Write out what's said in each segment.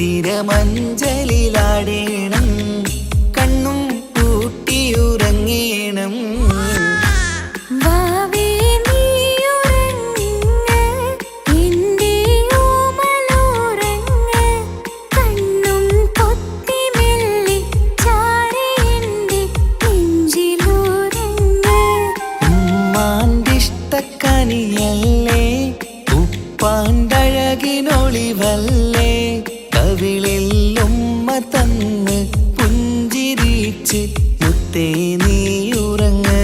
തിരമഞ്ചലിലാടേണം കണ്ണും പൂട്ടിയുറങ്ങേണം. ഉമ്മാന്റിഷ്ടക്കനിയല്ലേ ഉപ്പാണ്ടഴകിനൊളിവല്ലേ കവിളിൽ ഉമ്മ തന്ന് പുഞ്ചിരിച്ച് മുത്തേ നീ ഉറങ്ങ്.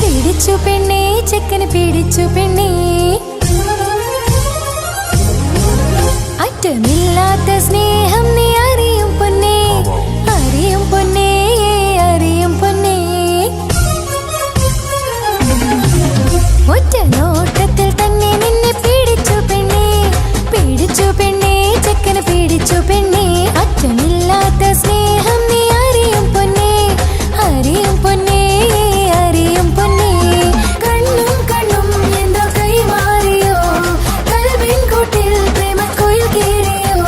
പിടിച്ചു പെണ്ണേ ചെക്കന് പിടിച്ചു പെണ്ണേ അറ്റമില്ലാത്ത സ്നേഹം നീ അറിയും പൊന്നേ അറിയും പൊന്നേ അറിയും പൊന്നേ. ഒറ്റ നോട്ടത്തിൽ തന്നെ നിന്നെ പിടിച്ചു പെണ്ണേ ചെക്കന് പിടിച്ചു പെണ്ണേ അറ്റമില്ലാത്ത സ്നേഹം നീ അറിയും പൊന്നേ അറിയും പൊന്നേ അറിയും പൊന്നേ. കണ്ണും കണ്ണും എന്തോ കൈമാറിയോ കൽവിൻ കൂട്ടിൽ പ്രേമക്കുയിൽ കേറിയോ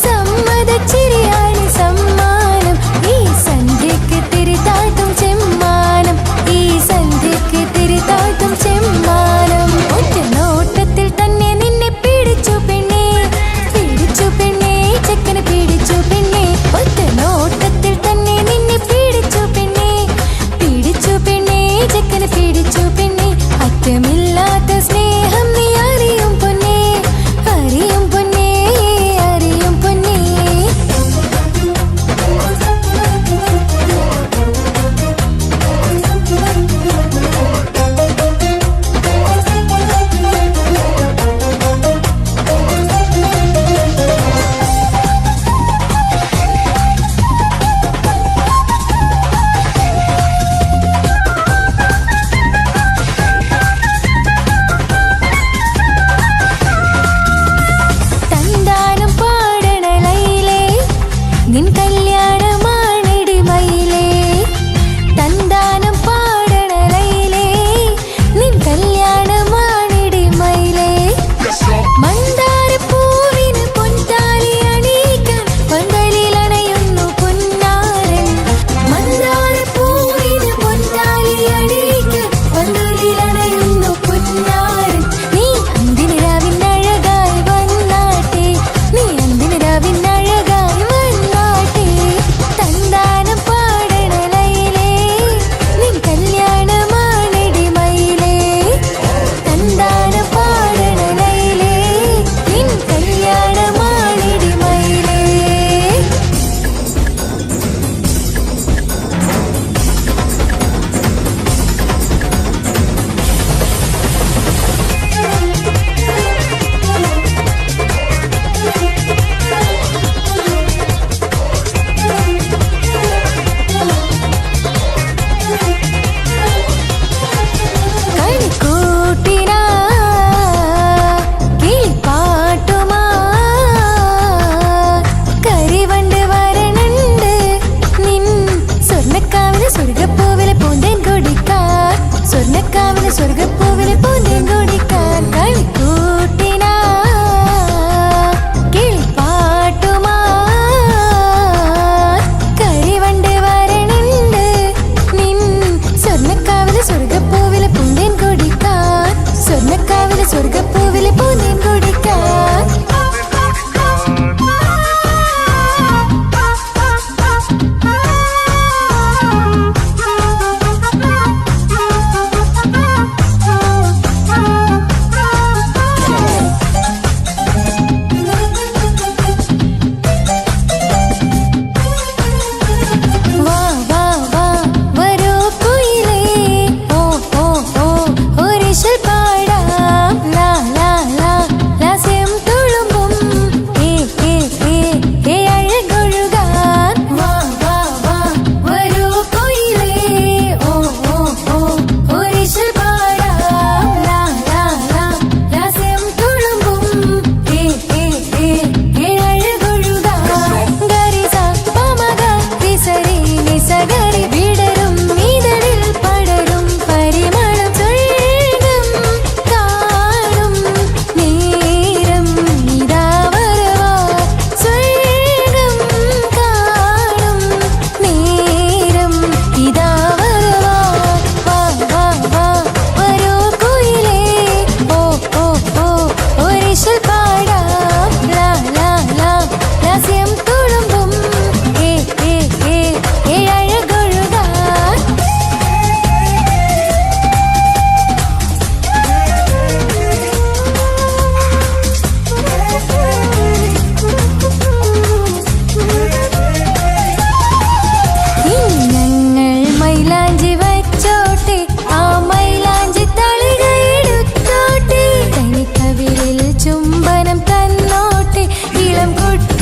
സമ്മതച്ചിരിയാണ് സമ്മാനം ഈ സന്ധ്യക്ക് തിരിതാഴ്ത്തും ചെമ്മാനം ഈ സന്ധ്യക്ക് തിരിതാഴ്ത്തും ചെമ്മാനം. ഒറ്റ നോട്ടത്തിൽ തന്നെ നിന്നെ പിടിച്ചു പെണ്ണേ ചെക്കന് പിടിച്ചു പെണ്ണേ ഒറ്റ നോട്ടത്തിൽ തന്നെ നിന്നെ പിടിച്ചു പെണ്ണേ ചെക്കന് പിടിച്ചു പെണ്ണേ അറ്റമില്ലാത്ത സ്നേഹം നീ അറിയും പൊന്നേ അറിയും പൊന്നേ അറിയും പൊന്നേ. നിൻ കല്യാണമാണിടി മയിലേ തന്താനം പാടണ ലൈലേ നിൻ കല്യാണമാണിടി മയിലേ. മന്ദാരപ്പൂവിന് പൊൻതാലി അണിയിക്കാൻ പന്തലിൽ അണയുന്നു പൊന്നാരൻ മന്ദാരപ്പൂവിന് പൊൻതാലി അണിയിക്കാൻ പന്തലിൽ അണയുന്നു പൊന്നാരൻ. നീ അന്തിന് രാവിനഴകായി വന്നാട്ടെ നീ അന്തിന് രാവിനഴകായി വന്നാട്ടെ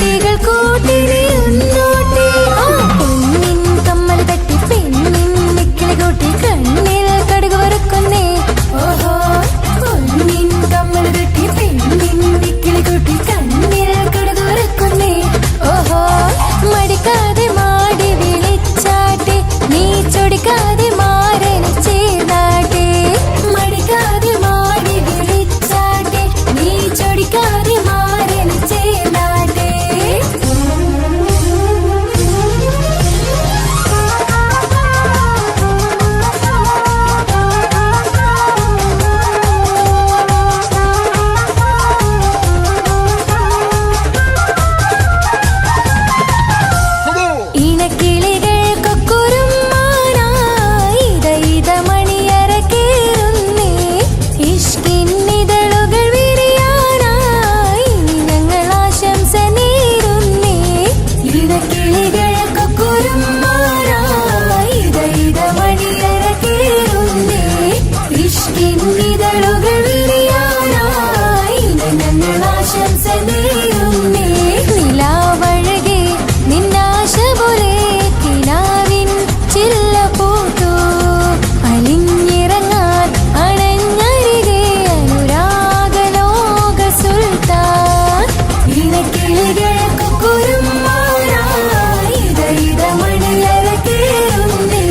കുട്ടികൾ കൂട്ടിനെ ഒന്നോട്ടെ പൊന്നിൻ കമ്മൽ തട്ടി പെണ്ണിൻ നിക്കിളി കൂട്ടി കണ്ണിൽ കടുക് വറുക്കുന്നേ ഓഹോ പൊന്നിൻ കമ്മൽ തട്ടി പെണ്ണിൻ നിക്കിളി കൂട്ടി കണ്ണിൽ കടുക് വറുക്കുന്നേ ഓഹോ മടിക്കാതെ മാടി വിളിച്ചാട്ടെ നീ ചൊടിക്കാതെ മാരന് ചേർന്നാട്ടെ മടിക്കാതെ മാടി വിളിച്ചാട്ടെ നീ ചൊടിക്കാതെ മാരന് ചേർന്നാട്ടെ ഇണക്കിളികൾക്കൊക്കുരുമ്മാനായി ഇത മണിയറ കേറുന്നേ ഇഷ്കിന്നിതളുകൾ വിരിയാനായി ഇനി ഞങ്ങൾ ആശംസ നേരുന്നേ ഇണക്കിളികൾക്കൊക്കുരുമ്മാനായി ഇത മണിയറ കേറുന്നേ ഇഷ്കിന്നിതളുകൾ വിരിയാനായി ഇനി ഞങ്ങൾ ആശംസ നേരുന്നേ നിലാവഴകെ നിന്നാശ പോലെ കിനാവിൻ ചില്ല പൂത്തു അലിഞ്ഞിറങ്ങാൻ അണഞ്ഞരികെ അനുരാഗലോക സുൽത്താൻ ഇണക്കിളികൾക്കൊക്കുരുമ്മാനായി ഇത മണിയറ കേറുന്നേ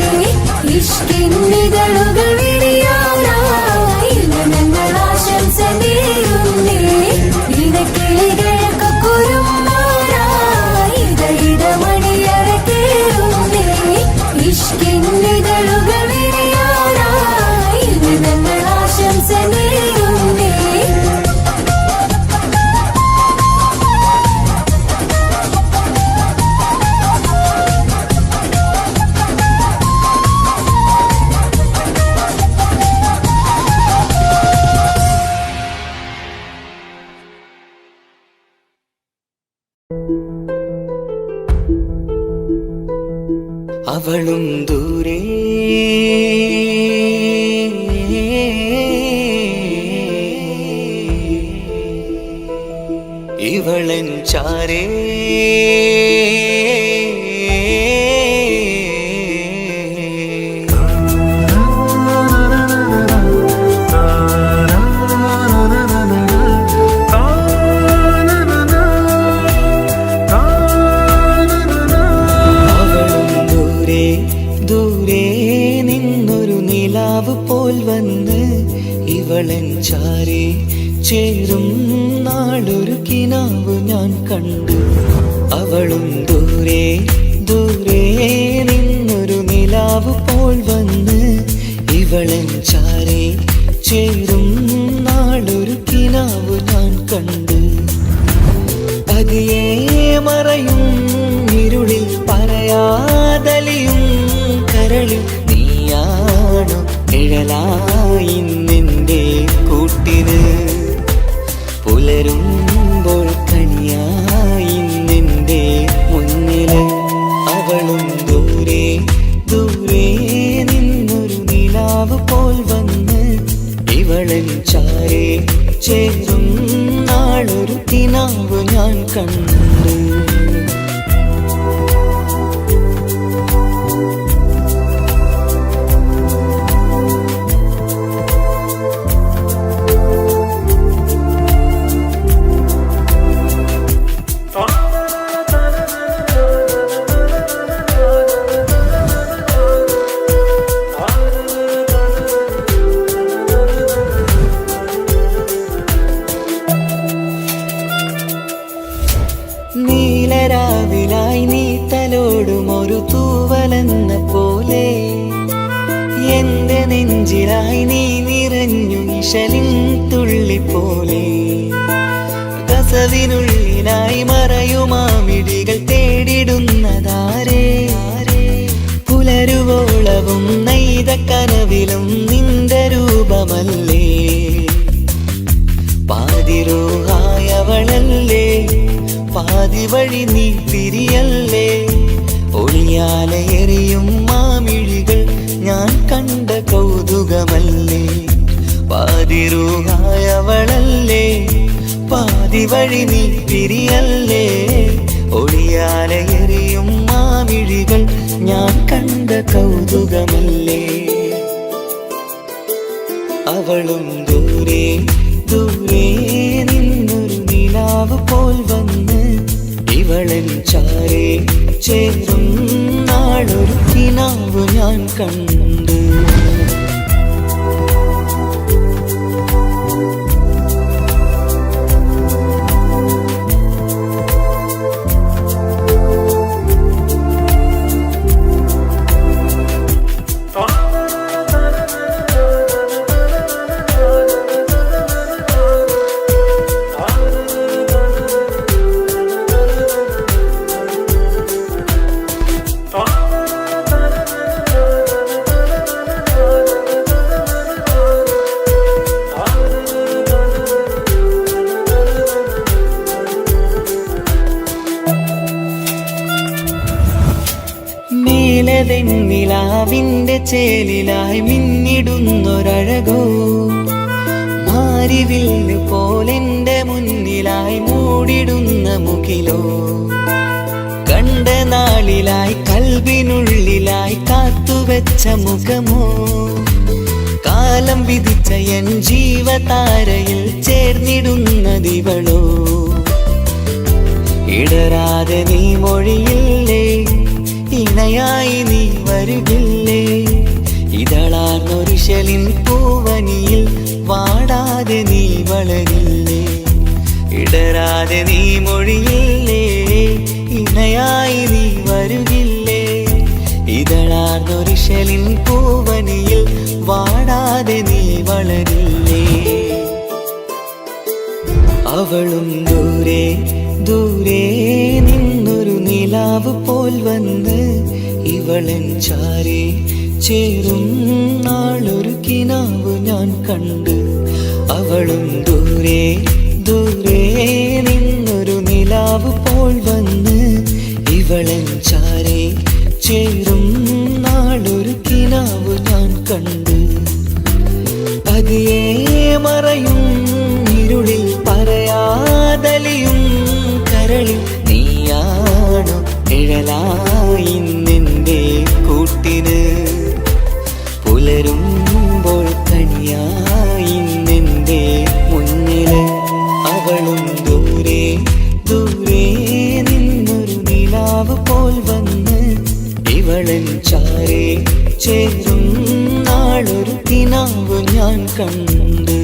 ഇഷ്കിന്നിതളുകൾ വിരിയാനായി ഇന്ന് ഞങ്ങൾ ആശംസ നേരുന്നേ ഇണക്കിളികൾക്കൊക്കുരുമ്മാനായി ഇത മണിയറ കേറുന്നേ ഇഷ്കിന്നിതളുകൾ വിരിയാനായി ഇന്ന് ഞങ്ങൾ ആശംസ നേരുന്നേ അവളും ദൂരെ ഇവളൻ ചാരേ ദൂരെ നിന്നൊരു നിലാവ് പോൽ വന്ന് ഇവളൻ ചാരേ ചേരും നാളൊരു കിനാവ് ഞാൻ കണ്ടു അവളും ദൂരെ ദൂരെ നിന്നൊരു നിലാവ് പോൽ വന്ന് ഇവളൻ ചാരേ ചേരും നാളൊരു കിനാവ് ഞാൻ കണ്ടു പതിയെ മറയും ഇരുളിൽ പറയാതലിയും കരളിൽ നീയാണു നിഴലായി നിന്റെ കൂട്ടിന് പുലരുമ്പോൾ കണിയായി നിന്റെ മുന്നില് അവളും ദൂരെ ദൂരെ നിന്നൊരു നിലാവ് പോൽ വന്ന് ഇവളൻ ചാരേ ചേരും നാളൊരു കിനാവ് ഞാൻ കണ്ടു നീലരാവിലായി നീ തലോടും ഒരു തൂവലെന്ന പോലെ എന്റെ നെഞ്ചിലായി നീ നിറഞ്ഞു നിഴലിൻ തുള്ളി പോലെ കസവിനുള്ളിലായി മറയുമാമിഴികൾ തേടിടുന്നതാരേ പുലരുവോളവും നെയ്ത കനവിലും നിന്റെ രൂപമല്ലേ പാതിരൂഹായവളല്ലേ പാതി വഴി നീ തിരിയല്ലേ ഒളിയാലെ എറിയും മാമിഴികൾ ഞാൻ കണ്ട കൗതുകമല്ലേ പാതിരൂഹായവളല്ലേ പാതി വഴി നീ തിരിയല്ലേ ഞാൻ കണ്ട കൗതുകമല്ലേ. അവളും ദൂരെ ദൂരെ നിന്നൊരു നിലാവ് പോൽ വന്ന് ഇവളൻ ചാരേ ചേരും നാളൊരു കിനാവ് ഞാൻ കണ്ടു. നിലാവിന്റെ ചേലിലായി മിന്നിടുന്നൊരഴകോ മാരിവില്ല് പോലെന്റെ മുന്നിലായി മൂടിടുന്ന മുകിലോ കണ്ട നാളിലായി കൽബിനുള്ളിലായി കാത്തുവെച്ച മുഖമോ കാലം വിധിച്ച എൻ ജീവതാരയിൽ ചേർന്നിടുന്നതിവളോ ഇടരാതെ നീ മൊഴിയില്ലേ ഇണയായി നീ വരുകില്ലേ ഇതളാർന്നൊരിശലിൻ പൂവനിയിൽ വാടാതെ നീ വളരില്ലേ ഇടരാതെ നീ മൊഴിയില്ലേ ഇണയായി നീ വരുകില്ലേ ഇതളാർന്നൊരിശലിൻ പൂവനിയിൽ വാടാതെ നീ വളരില്ലേ. അവളും ദൂരെ ദൂരെ നിന്നൊരു നിലാവ് പോൽ വന്ന് ഇവളൻ ചാരേ ചേരും നാളൊരു കിനാവ് ഞാൻ കണ്ട്. അവളും ദൂരെ ദൂരെ നിന്നൊരു നിലാവ് പോൽ വന്ന് ഇവളൻ ചാരേ ചേരും നാളൊരു കിനാവ് ഞാൻ കണ്ട്. പതിയെ മറയും ഇരുളിൽ പറയാതലിയും കരളിൽ നീയാണോ നിഴലായി നിന്റെ കൂട്ടിന് പുലരുമ്പോൾ കനിയായി നിന്റെ മുന്നില്. അവളും ദൂരെ ദൂരെ നിന്നൊരു നിലാവ് പോൽ വന്ന് ഇവളൻ ചാരേ ചേരും നാളൊരു കിനാവ് ഞാൻ കണ്ട്.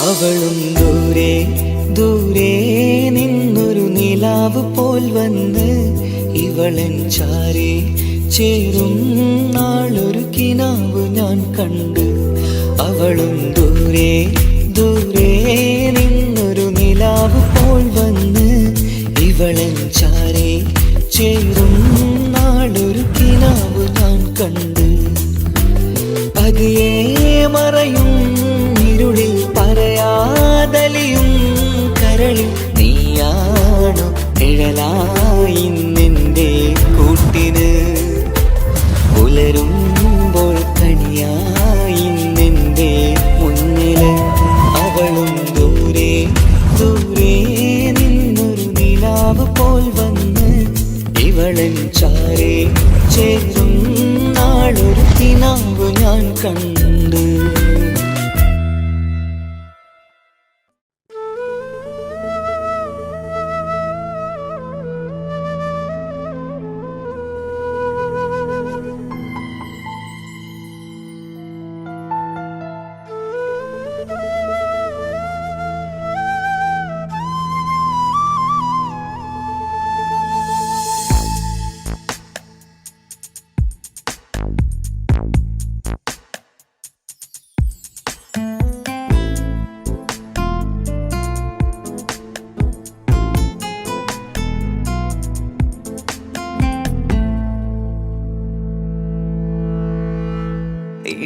അവളും ദൂരെ ദൂരെ നിന്നൊരു നിലാവ് പോൽ വന്ന് ഇവളൻ ചാരേ ചേരും നാളൊരു കിനാവ് ഞാൻ കണ്ട്. അവളും ദൂരെ ദൂരെ നിന്നൊരു നിലാവ് പോൽ വന്ന് ഇവളൻ ചാരേ ചേരും നാളൊരു കിനാവ് ഞാൻ കണ്ട്. പതിയെ മറയും ഇരുളിൽ പറയാതലിയും കരളിൽ നീയാണോ നിഴലായി നിന്റെ കൂട്ടിന് പുലരുമ്പോൾ കനിയായി നിന്റെ മുന്നില്. അവളും ദൂരെ ദൂരെ നിന്നൊരു നിലാവ് പോൽ വന്ന് ഇവളൻ ചാരേ ചേരും നാളൊരു കിനാവ് ഞാൻ കണ്ട്.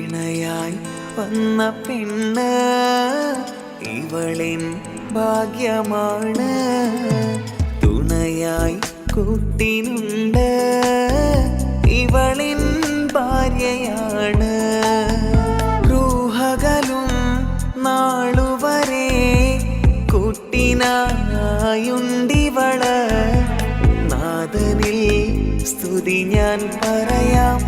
ഇണയായി വന്ന പെണ്ണ് ഇവളിൻ ഭാഗ്യമാണ്. തുണയായി കൂട്ടിനുണ്ട് ഇവളിൻ ഭാര്യയാണ്. റൂഹകലും നാളുവരെ കൂട്ടിനായുണ്ടിവള്. നാഥനിൽ സ്തുതി ഞാൻ പറയാം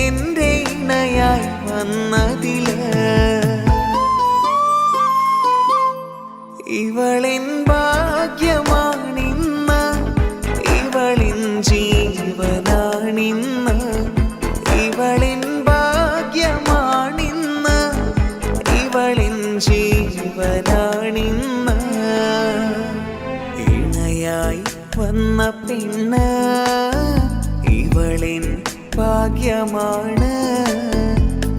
എൻ്റെ ഇണയായി വന്നതില്. ഇവളിൻ ഭാഗ്യമാണിന്ന്, ഇവളിൻ ജീവനാണിന്ന്. ഇവളിൻ ഭാഗ്യമാണിന്ന്, ഇവളിൻ ജീവനാണിന്ന്. ഇണയായി വന്ന പെണ്ണ് ഇവളിൻ ഭാഗ്യമാണ്.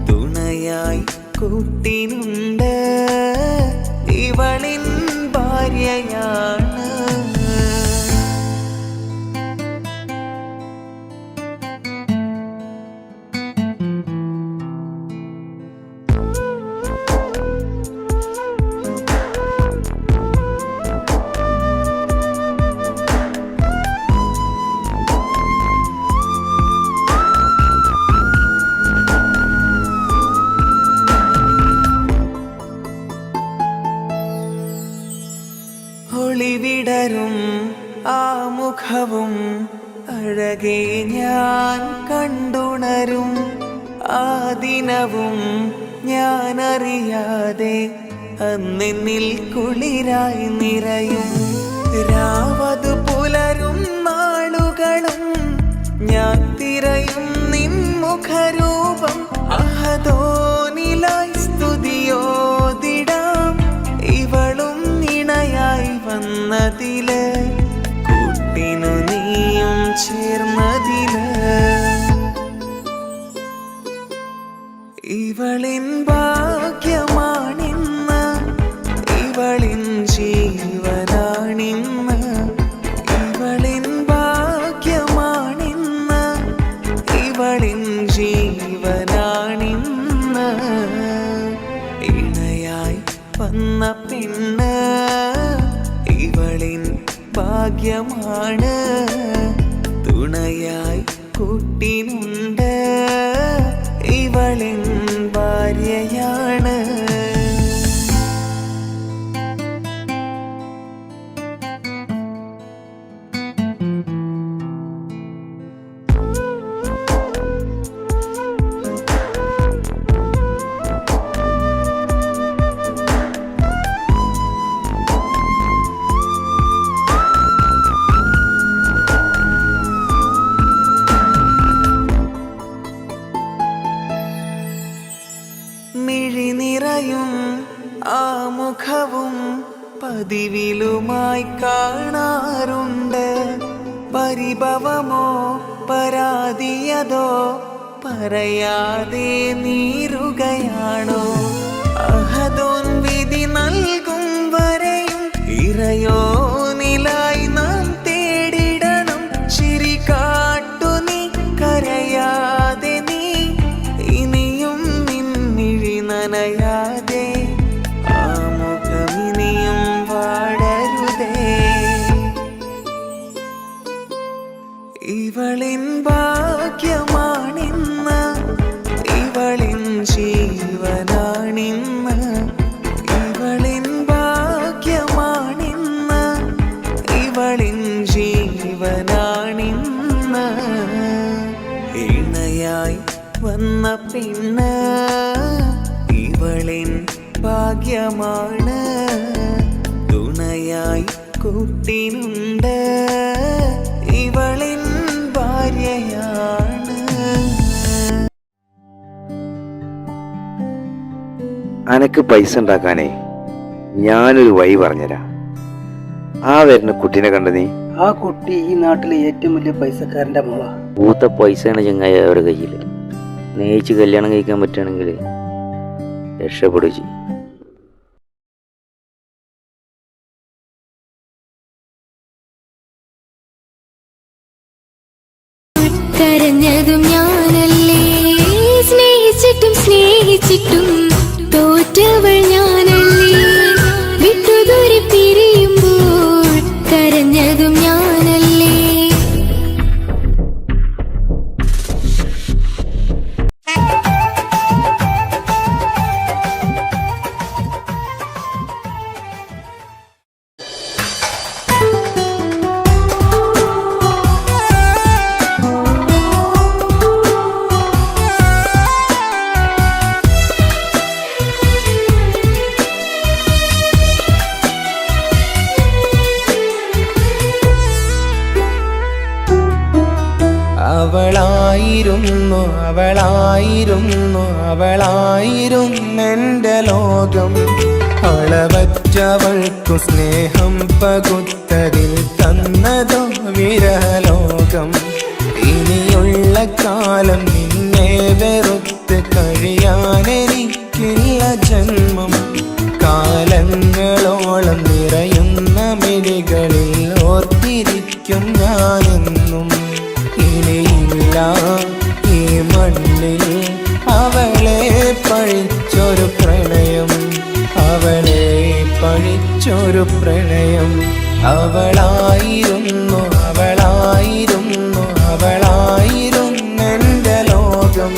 തുണയായി കൂട്ടിനുണ്ട് ഇവളിൻ ഭാര്യയാണ്. ഒളിവിടരും ആ മുഖവും അഴകെ ഞാൻ കണ്ടുണരും. ആ ദിനവും ഞാനറിയാതെ അന്നെന്നിൽ കുളിരായി നിറയും. രാവതു പുലരും നാളുകളും ഞാൻ തിരയും നിൻ മുഖരൂപം. അഹദോനിലായി സ്തുതിയോതിടാം ഇവളും ഇണയായി വന്നതില്. കൂട്ടിനു നീയും ചേർന്നതില്. ഇവളിൻ ഭാഗ്യമാണിന്ന്, ഇവളിൻ ജീവനാണിന്ന്. ഇവളിൻ ഭാഗ്യമാണിന്ന്, ഇവളിൻ ജീവനാണിന്ന്. ഇണയായി വന്ന പെണ്ണ് ഇവളിൻ ഭാഗ്യമാണ്. തുണയായി കൂട്ടിനുണ്ട് ഇവളിൻ ഭാര്യയാണ്. മിഴിനിറയും ആ മുഖവും പതിവിലുമായി കാണാറുണ്ട്. പരിഭവമോ പരാതിയതോ പറയാതെ നീറുകയാണോ? അഹദോൻ വിധി നൽകും വരെയും ഇറയോനിലായി നാം തേടിടണം. ചിരി കാട്ടു നീ, കരയാതെ നീ, ഇനിയും നിന്നിഴി നനയാതെ. ആ മുഖമിനിയും വാടരുതേ. ഇവളിൻ ഭാഗ്യമാണിന്ന്, ഇവളിൻ ജീവനാണിന്ന്. ഇവളിൻ ഭാഗ്യമാണിന്ന്, ഇവളിൻ ജീവനാണിന്ന്. ഇണയായി വന്ന പെണ്ണ് ഇവളിൻ ഭാഗ്യമാണ്. തുണയായി കൂട്ടിനുണ്ട് ഇവളിൻ ഭാര്യയാണ്. അനക്ക് പൈസ ഉണ്ടാക്കാനേ ഞാനൊരു വഴി പറഞ്ഞുതരാം. ആ വരുന്ന കുട്ടീനെ കണ്ട നീ? ആ കുട്ടി ഈ നാട്ടിലെ ഏറ്റവും വലിയ പൈസക്കാരന്റെ മോളാ. പൂത്ത പൈസയാണ് ചങ്ങായി അവരുടെ കയ്യിൽ. സ്നേഹിച്ച് കല്യാണം കഴിക്കാൻ പറ്റുകയാണെങ്കിൽ രക്ഷപ്പെടുക ചെയ്യും. കരഞ്ഞതും ഞാനല്ലേ, സ്നേഹിച്ചിട്ടും തോറ്റിട്ടും തോറ്റവൾ ഞാനല്ലേ, വിട്ടുദൂരെ പിരിയുമ്പോൾ കരഞ്ഞതും ഞാനല്ലേ. അവളായിരുന്നു അവളായിരുന്നു അവളായിരുന്നെൻ്റെ ലോകം. അളവറ്റവൾക്കു സ്നേഹം പകുത്തതിൽ തന്നതോ വിരലോകം. ഇനിയുള്ള കാലം നിന്നെ വെറുത്ത് കഴിയാനെനിക്കില്ല ജന്മം. കാലങ്ങളോളം നിറയുന്ന മിഴികളിൽ ഓർത്തിരിക്കും ഞാനെന്നും. ഇനിയില്ല ഈ മണ്ണിൽ അവളെ പഴിച്ചൊരു പ്രണയം, അവളെ പഴിച്ചൊരു പ്രണയം. അവളായിരുന്നു അവളായിരുന്നു അവളായിരുന്നെൻ്റെ ലോകം.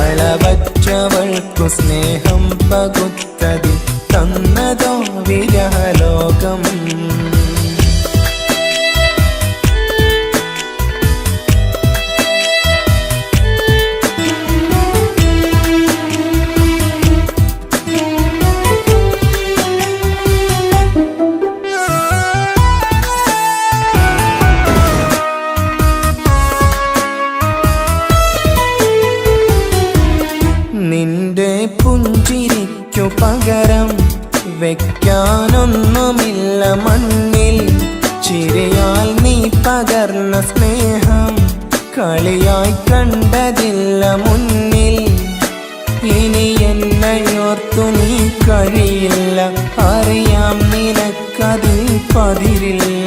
അളവറ്റവൾക്കു സ്നേഹം പകുത്തതിൽ തന്നതോ വിരഹലോകം. നിന്റെ പുഞ്ചിരിക്കു പകരം വെക്കാനൊന്നുമില്ല മണ്ണിൽ. ചിരിയാൽ നീ പകർന്ന സ്നേഹം കളിയായി കണ്ടതില്ല മുന്നിൽ. ഇനി എന്നോർത്തു നീ കഴിയില്ല, അറിയാം നിനക്കതിൽ പതിരില്ല.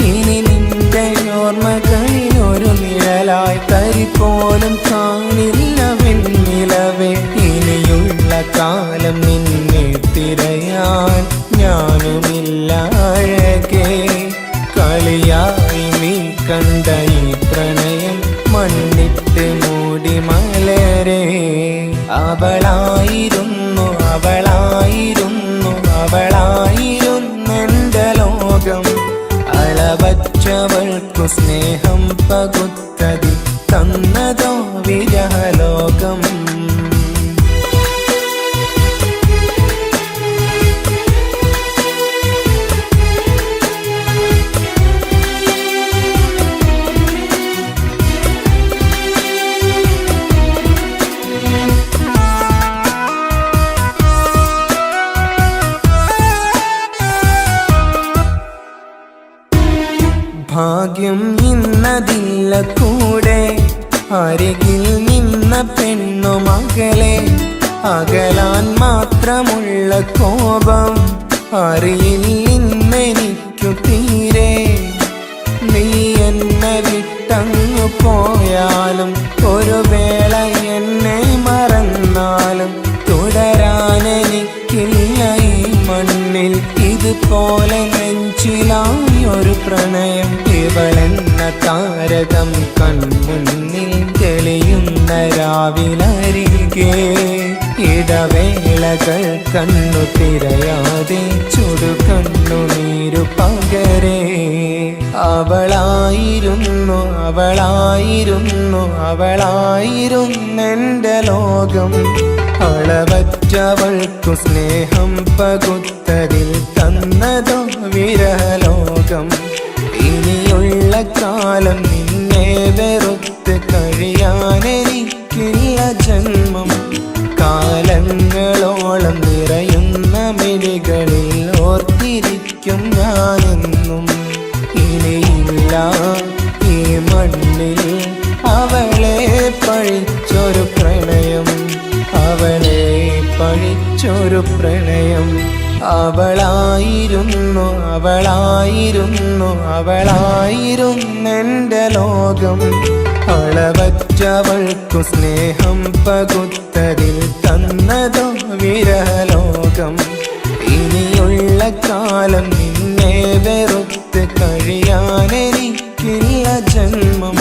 ഇനി നിന്റെ ഓർമ്മകളിൽ ഒരു നിഴലായി തരി പോലും കാണില്ല വെണ്ണിലവേ. ഇനിയുള്ള കാലം നിന്നെ തിരയാൻ ഞാനുമില്ല അഴകേ. കളിയായി നീ കണ്ട ഈ പ്രണയം മണ്ണിട്ട് മൂടി മലരേ. അവളായിരുന്നു അവളായിരുന്നു അവളായിരുന്നെൻ്റെ ലോകം. അളവറ്റവൾക്കു സ്നേഹം പകുത്തതിൽ തന്നതോ വിരഹലോകം. ഭാഗ്യം ഇന്നതില്ല കൂടെ, അരികിൽ നിന്ന പെണ്ണു മകളെ. അകലാൻ മാത്രമുള്ള കോപം അറിയില്ലെനിക്കു തീരെ. നീ എന്നെ വിട്ടങ്ങു പോയാലും ഒരു വേള എന്നെ മറന്നാലും തുടരാനെനിക്കില്ല ഈ മണ്ണിൽ. ഇതുപോലെ നെഞ്ചിലായൊരു പ്രണയം. ഇവളെന്ന താരകം കൺമുന്നിൽ തെളിയുന്ന രാവിലരികെ. ഇടവേളകൾ കണ്ണു തിരയാതെ ചുടുകണ്ണുനീരു പകരേ. അവളായിരുന്നു അവളായിരുന്നു അവളായിരുന്നെൻ്റെ ലോകം. അളവറ്റവൾക്കു സ്നേഹം പകുത്തതിൽ തന്നതോ വിരലോകം. ഇനിയുള്ള കാലം നിന്നെ വെറുത്ത് കഴിയാനെനിക്കില്ല ജന്മം. കാലങ്ങളോളം നിറയുന്ന മിഴികളിൽ ഓർത്തിരിക്കും ഞാനെന്നും. ഇനിയില്ല ഈ മണ്ണിൽ അവളെ പഴിച്ചൊരു പ്രണയം, അവളെ പഴിച്ചൊരു പ്രണയം. അവളായിരുന്നു അവളായിരുന്നു അവളായിരുന്നെൻ്റെ ലോകം. അളവറ്റവൾക്കു സ്നേഹം പകുത്തതിൽ തന്നതോ വിരഹലോകം. ഇനിയുള്ള കാലം നിന്നെ വെറുത്ത് കഴിയാനെനിക്കില്ല ജന്മം.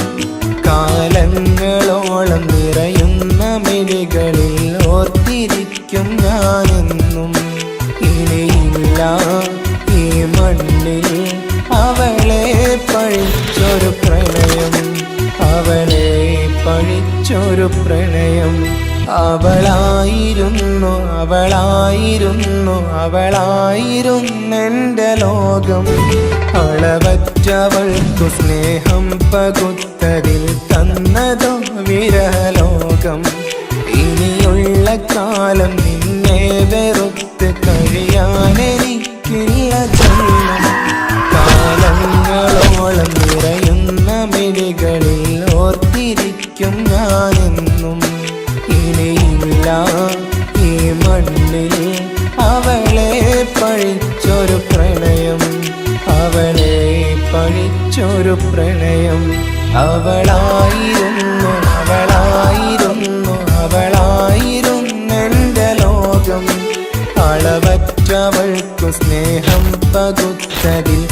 കാലങ്ങളോളം നിറയുന്ന മിഴികളിൽ ഓർത്തിരിക്കും ഞാനെന്നും. ഇനിയില്ല ഈ മണ്ണിൽ അവളെ പഴിച്ചൊരു പ്രണയം, അവളെ പഴിച്ചൊരു പ്രണയം. അവളായിരുന്നു അവളായിരുന്നു അവളായിരുന്നെൻ്റെ ലോകം. അളവറ്റവൾക്കു സ്നേഹം പകുത്തതിൽ തന്നതോ വിരഹലോകം. ഇനിയുള്ള കാലം നിന്നെ വെറുത്ത് കഴിയാനെനിക്കില്ല ജന്മം. കാലങ്ങളോളം നിറയുന്ന മിഴികളിൽ ഓർത്തിരിക്കും ഞാനെന്നും. ഇനിയില്ല ഈ മണ്ണിൽ അവളെ പഴിച്ചൊരു പ്രണയം, അവളെ പഴിച്ചൊരു പ്രണയം. അവളായിരുന്നു അവളായിരുന്നു അവളായിരുന്നെൻ്റെ ലോകം. അളവറ്റവൾക്കു സ്നേഹം പകുത്തതിൽ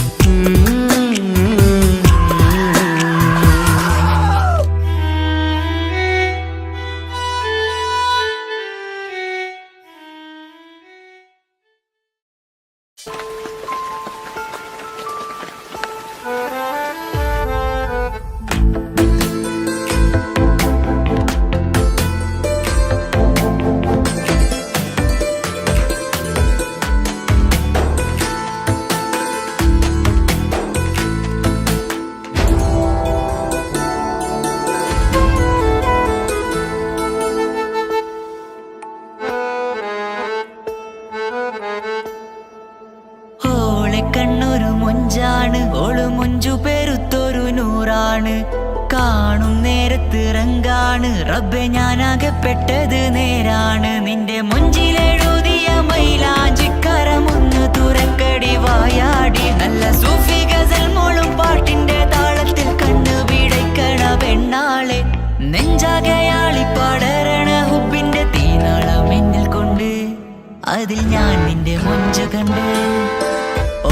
കണ്ണൊരു മൊഞ്ചാണ്, ഓള് മൊഞ്ചു പെരുത്തൊരു നൂറാണ്. കാണും നേരത്ത് റങ്കാണ്, റബ്ബെ ഞാനാകപ്പെട്ടത് നേരാണ്. നിന്റെ മൊഞ്ചിലെഴുതിയ മൈലാഞ്ചിക്കരമൊന്ന് തുറക്കടി വായാടി. നല്ല സൂഫി ഗസൽ മോളും പാട്ടിന്റെ താളത്തിൽ കണ്ണു പിടയ്ക്കണ പെണ്ണാളെ. നെഞ്ചാകയാളി പടരണ ഹുബിന്റെ തീനാളം എന്നിൽ കൊണ്ട്, അതിൽ ഞാൻ നിന്റെ മൊഞ്ചു കണ്ട്.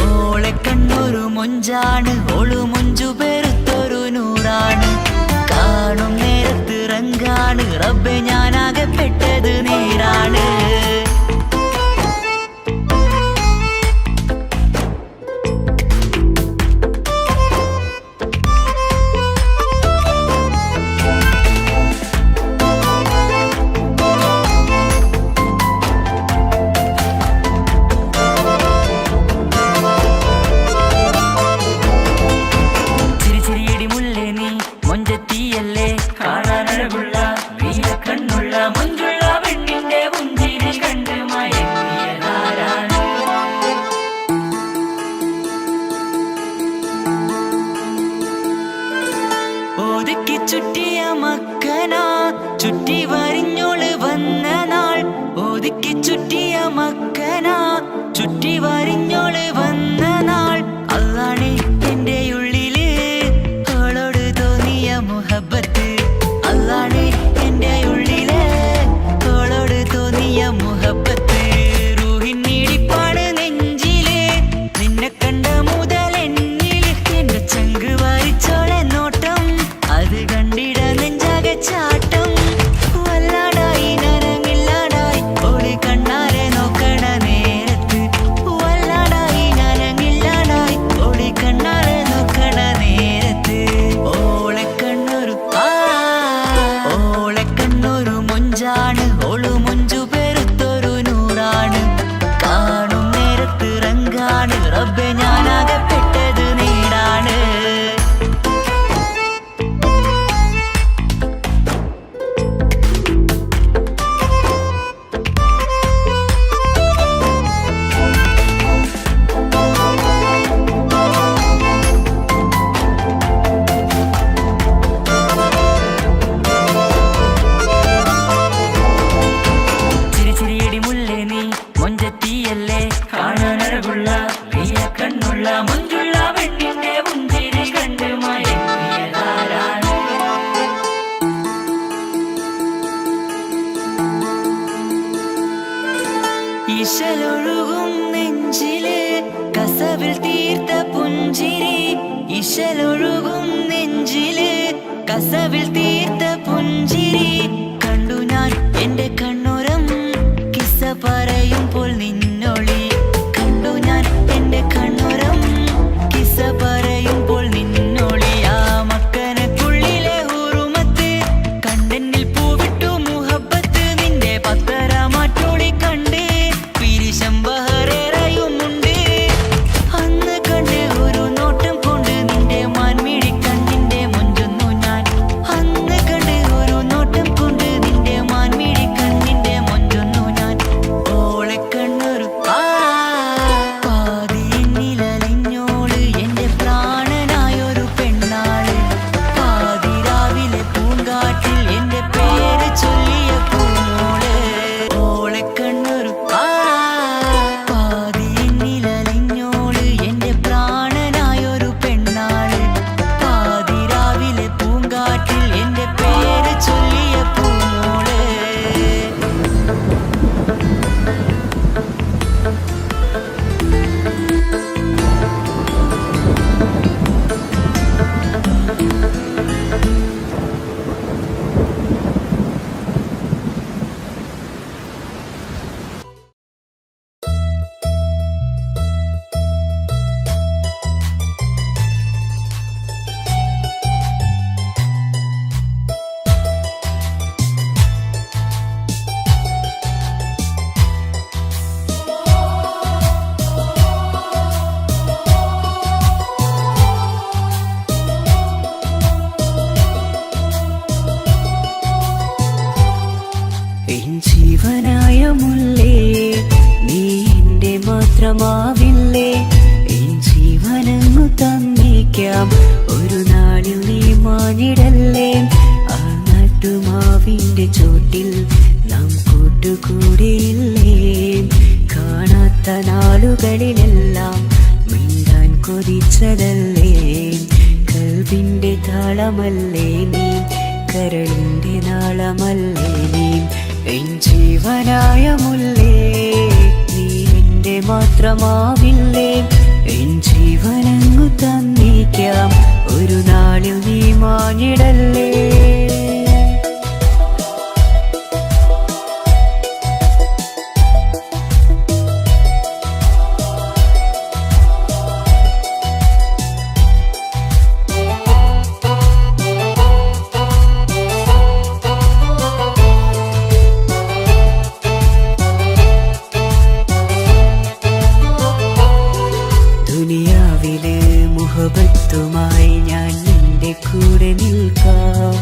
ഓളെ കണ്ണൊരു മൊഞ്ചാണ്, ഓളു മൊഞ്ചു പെരുത്തൊരു നൂറാണ്. കാണും നേരത്ത് റങ്കാണ്, റബ്ബെ ഞാനാകപ്പെട്ടത് നേരാണ്. ഒതുക്കി ചുറ്റിയ മക്കനാ ചുറ്റി വരിഞ്ഞോള് വന്ന നാൾ. ഒതുക്കി ചുറ്റിയ മക്കനാ ചുറ്റി വരിഞ്ഞോള് വന്ന നാൾ. അള്ളാണ് എന്റെ ഉള്ളില് അവളോട് തോന്നിയ മുഹബത്ത്. അള്ളാണ് എന്റെ ഉള്ളില് അവളോട് തോന്നിയ മുഹബത്ത്. റൂഹിൻ നീടിപ്പാണ് നെഞ്ചില്, നിന്നെ കണ്ട മുതൽ എന്നില്. എന്റെ ചങ്ക് വാരിച്ചോളെ നോട്ടം, അത് കണ്ടിട നെഞ്ചാകെ ചാട്ടം. വല്ലാടായി നനങ്ങില്ലാടായി ഓടി കണ്ണാരെ ഇശലൊഴുകും നെഞ്ചില് കസവിൽ തീർത്ത പുഞ്ചിരി. ഇശലൊഴുകും നെഞ്ചില് കസവിൽ തീർത്ത പുഞ്ചിരി. കണ്ടു ഞാൻ എന്റെ കണ്ണുരം കിസ്സ പറയുമ്പോൾ നിന്നൊളി. കണ്ടു ഞാൻ എന്റെ കണ്ണുരം കിസ്സ പറയുമ്പോൾ നിന്നൊളി. ആ മക്കനക്കുള്ളിലെ ഹുറുമത്ത് കണ്ടെന്നിൽ പൂവിട്ടു മുഹബത്ത്. നിന്റെ പത്തര മാറ്റോളി കണ്ട് പിരിശം ബഹറേറയുമുണ്ട്. അന്ന് കണ്ട് ഒരു നോട്ടം കൊണ്ട് നിന്റെ മാൻമിഴി കണ്ണിന്റെ മൊഞ്ചൊന്നു ഞാൻ. അന്ന് കണ്ട് ഒരു നോട്ടം കൊണ്ട് നിന്റെ മാൻമിഴി കണ്ണിന്റെ മൊഞ്ചൊന്നു ഞാൻ. ഓളെ കണ്ണൊരു പാതിയെന്നിലലിഞ്ഞോള് എന്റെ പ്രാണനായൊരു പെണ്ണാള്. പാതിരാവിലെ പൂങ്കാറ്റിൽ എന്റെ പേര് ചൊല്ലിയ പൂമോള്. ഓളെ കണ്ണൊരു പാതിയെന്നിലലിഞ്ഞോള് എന്റെ പ്രാണനായൊരു പെണ്ണാള്. പാതിരാവിലെ പൂങ്കാറ്റിൽ എന്റെ പേര് ചൊല്ലിയ പൂമോള്. എൻ ജീവനായ മുല്ലേ, നീ എന്റെ മാത്രമാവില്ലേ. എൻ ജീവനങ്ങു തന്നേക്കാം, ഒരു നാളിൽ നീ മാഞ്ഞിടല്ലേ. ആ നട്ടുമാവിന്റെ ചോട്ടിൽ നാം കൂട്ടുകൂടിയില്ലേ. കാണാത്ത നാളുകളിലെല്ലാം മിണ്ടാൻ കൊതിച്ചതല്ലേ. കൽവിന്റെ താളമല്ലേ നീ, കരളിന്റെ നാളമല്ലേ നീ. എൻ ജീവനായ മുല്ലേ, നീ എന്റെ മാത്രമാവില്ലേ. എൻ ജീവനങ്ങു തന്നേക്കാം, ഒരു നാളിൽ നീ മാഞ്ഞിടല്ലേ. ദുനിയാവിലെ മുഹബത്തുമായി ഞാൻ നിന്റെ കൂടെ നിൽക്കാം.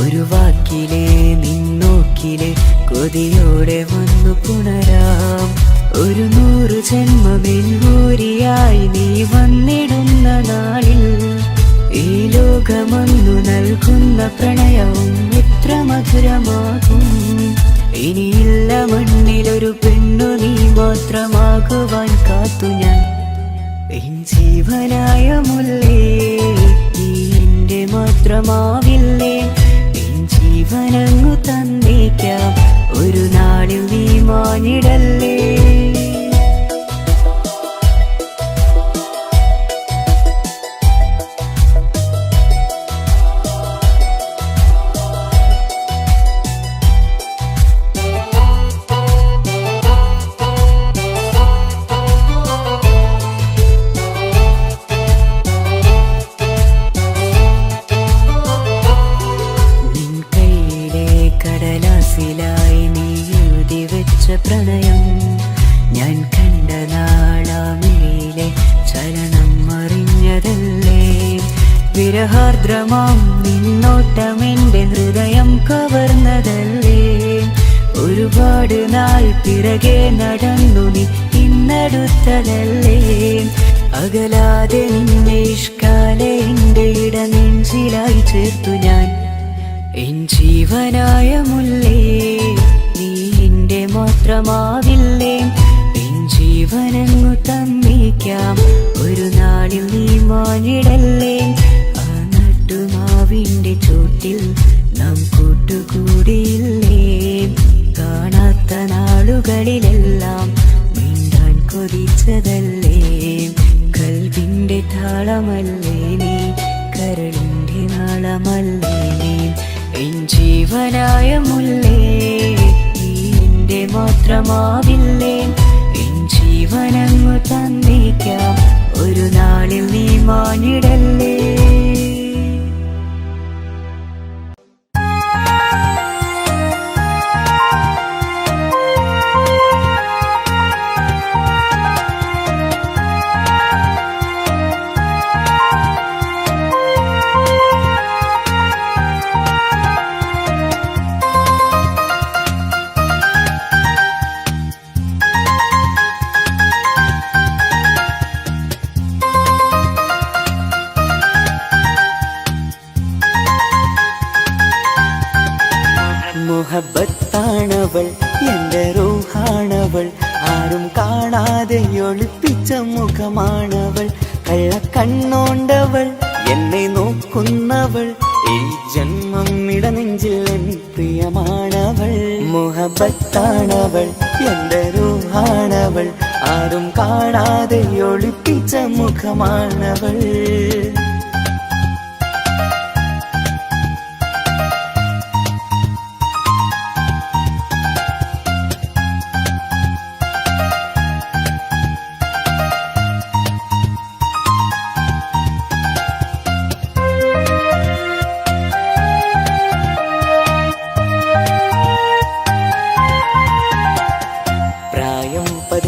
ഒരു വാക്കിലെ നിന്നോക്കിലെ കൊതിയോടെ വന്നു പുണരാം. ഒരു 100 ജന്മമെൻകൂരിയായി നീ വന്നിടുന്ന നാളിൽ ഈ ലോകമൊന്നു നൽകുന്ന പ്രണയവും എത്ര മധുരമാകും. ഇനിയില്ല മണ്ണിലൊരു പെണ്ണു നീ മാത്രമാകുവാൻ കാത്തു ഞാൻ. എൻ ജീവനായ മുല്ലേ, നീ എന്റെ മാത്രമാവില്ലേ. എൻ ജീവനങ്ങു തന്നേക്കാം, ഒരു നാളിൽ നീ മാഞ്ഞിടല്ലേ. കടലാസിലായി നീ എഴുതി വെച്ച പ്രണയം ഞാൻ കണ്ട നാളാമിഴിയിലെ ചലനം അറിഞ്ഞതല്ലേ. വിരഹാർദ്രമാം നിന്നോട്ടം എന്റെ ഹൃദയം കവർന്നതല്ലേ. ഒരുപാട് നാൾ പിറകെ നടന്നു നീ ഇന്നടുത്തതല്ലേ. അകലാതെ നിന്നെ ഇഷ്കാലെ എന്റെ ഇടനെഞ്ചിലായി ചേർത്തു ഞാൻ. എൻ ജീവനായ മുല്ലേ, നീ എന്റെ മാത്രമാവില്ലേ. എൻ ജീവനങ്ങു തന്നേക്കാം, ഒരു നാളിൽ നീ മാഞ്ഞിടല്ലേ. ആ നട്ടുമാവിന്റെ ചോട്ടിൽ നാം കൂട്ടുകൂടിയില്ലേ. കാണാത്ത നാളുകളിലെല്ലാം മനസ്സതല്ലേ കൽവിൻ്റെ താളമല്ലേ നീ കരളിൻ്റെ നാളമല്ലേ നീ എൻ ജീവനായ മുല്ലേ നീ എൻ്റെ മാത്രമാവില്ലേ എൻ ജീവനങ്ങു തന്നേക്കാം ഒരു നാളിൽ നീ മാനിടല്ലേ മുഹബത്താണവൾ എൻ്റെ റൂഹാണവൾ ആരും കാണാതെ ഒളിപ്പിച്ച മുഖമാണവൾ കള്ളക്കണ്ണോണ്ടവൾ എന്നെ നോക്കുന്നവൾ ഈ ജന്മം ഇടനെഞ്ചിൽ എൻ പ്രിയമാണവൾ മുഹബത്താണവൾ എൻ്റെ റൂഹാണവൾ ആരും കാണാതെ ഒളിപ്പിച്ച മുഖമാണവൾ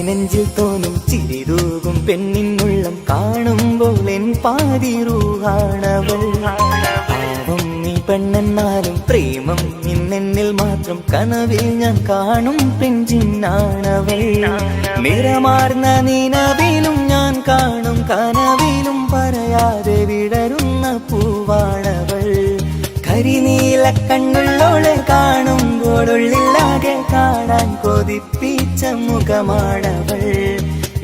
നെഞ്ചിൽ തോന്നും ചിരിതൂകും പെണ്ണിനുള്ളം കാണുമ്പോൾ എൻ പാതി റൂഹാണവൾ പാവം നീ പെണ്ണെന്നാലും പ്രേമം നിന്നെന്നിൽ മാത്രം കനവിൽ ഞാൻ കാണും പെഞ്ചിന്നാണവൾ നിറമാർന്ന നിലവിലും ഞാൻ കാണും കനവിലും പറയാതെ വിടരുന്ന പൂവാണവൾ കരിനീല കണ്ണുള്ളോളെ കാണുമ്പോഴുള്ളിലാകെ കാണാൻ കൊതിപ്പിച്ച മുഖമാണവൾ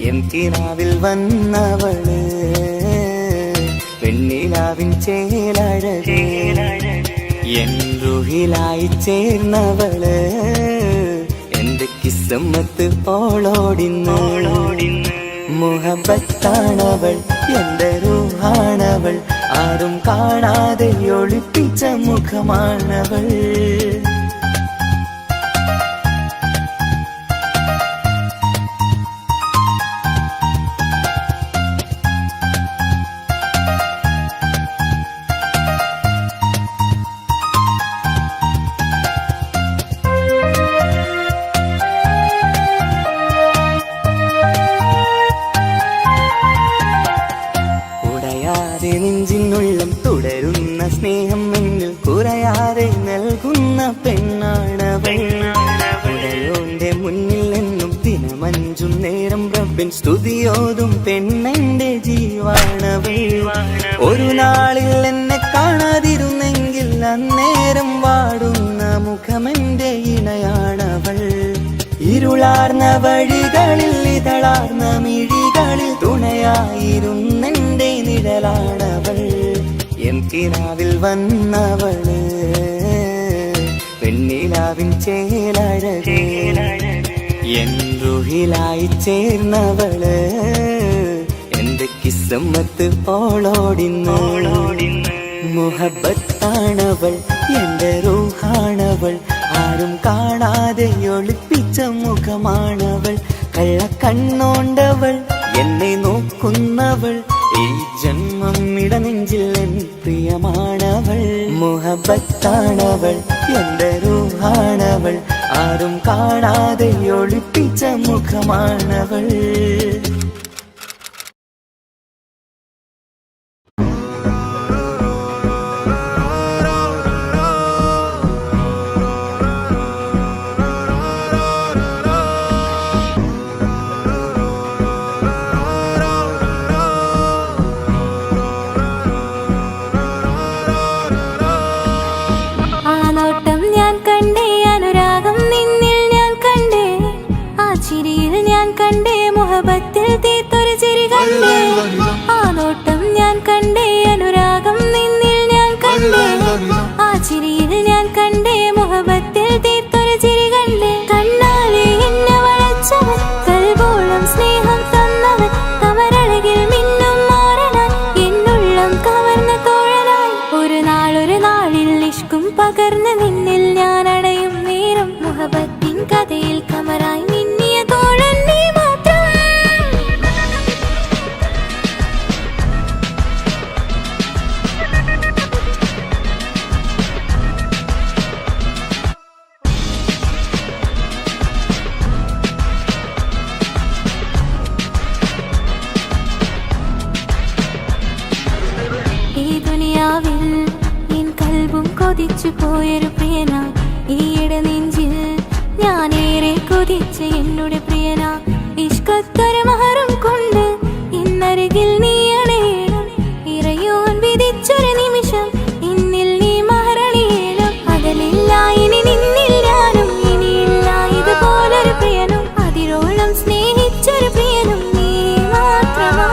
എൻ കിനാവിൽ വന്നവള് പെണ്ണിലാവിൻ ചേലഴകേ എൻ റുഹിലായി ചേർന്നവള് എന്റെ കിസ്മത്ത് ഓളോടിന്ന് മുഹബത്താണവൾ എന്റെ റൂഹാണവൾ ആരും കാണാതെ ഒളിപ്പിച്ച മുഖമാണവൾ നെഞ്ചിനുള്ളം തുടരുന്ന സ്നേഹം എന്നിൽ കുറയാതെ നൽകുന്ന പെണ്ണാണവൾ ഉടയോന്റെ മുന്നിൽ എന്നും ദിനമഞ്ചും നേരം റബ്ബിൻ സ്തുതിയോതും പെണ്ണെന്റെ ജീവാണവൾ ഒരു നാളിൽ എന്നെ കാണാതിരുന്നെങ്കിൽ അന്നേരം വാടുന്ന മുഖമെന്റെ ഇണയാണവൾ ഇരുളാർന്ന വഴികളിൽ ഇതളാർന്ന മിഴികളിൽ തുണയായിരുന്നെന്റെ നിഴലാണവൾ എൻ കിനാവിൽ വന്നവള് പെണ്ണിലാവിൻ ചേലഴകേ എൻ റുഹിലായി ചേർന്നവള് എന്റെ കിസ്മത്ത് ഓളോടിന്ന് മുഹബത്താണവൾ എന്റെ റൂഹാണവൾ ആരും കാണാതെ ഒളിപ്പിച്ച മുഖമാണവൾ കള്ളക്കണ്ണോണ്ടവൾ എന്നെ നോക്കുന്നവൾ ഈ ജന്മം ഇടനെഞ്ചിൽ എൻ പ്രിയമാണവൾ മുഹബത്താണവൾ എന്റെ റൂഹാണവൾ ആരും കാണാതെ ഒളിപ്പിച്ച മുഖമാണവൾ ചിരിയിൽ ഞാൻ കണ്ടേ മുഹബത്തിൽ കൊതിച്ചു പോയൊരു പ്രിയന ഈയിടെ നെഞ്ചിൽ ഞാനേറെ കൊതിച്ച എന്നോട് പ്രിയന ഇഷ്കത്തൊരു മഹറും കൊണ്ട് ഇന്നരികിൽ നീ അണയണം ഇറയോൻ വിധിച്ചൊരു നിമിഷം ഇന്നിൽ നീ മഹറണിയേണം അകലില്ല ഇനി നിന്നിൽ ഞാനും ഇനിയില്ല ഇതുപോലൊരു പ്രിയനും അതിരോളം സ്നേഹിച്ചൊരു പ്രിയനും നീ മാത്രമാ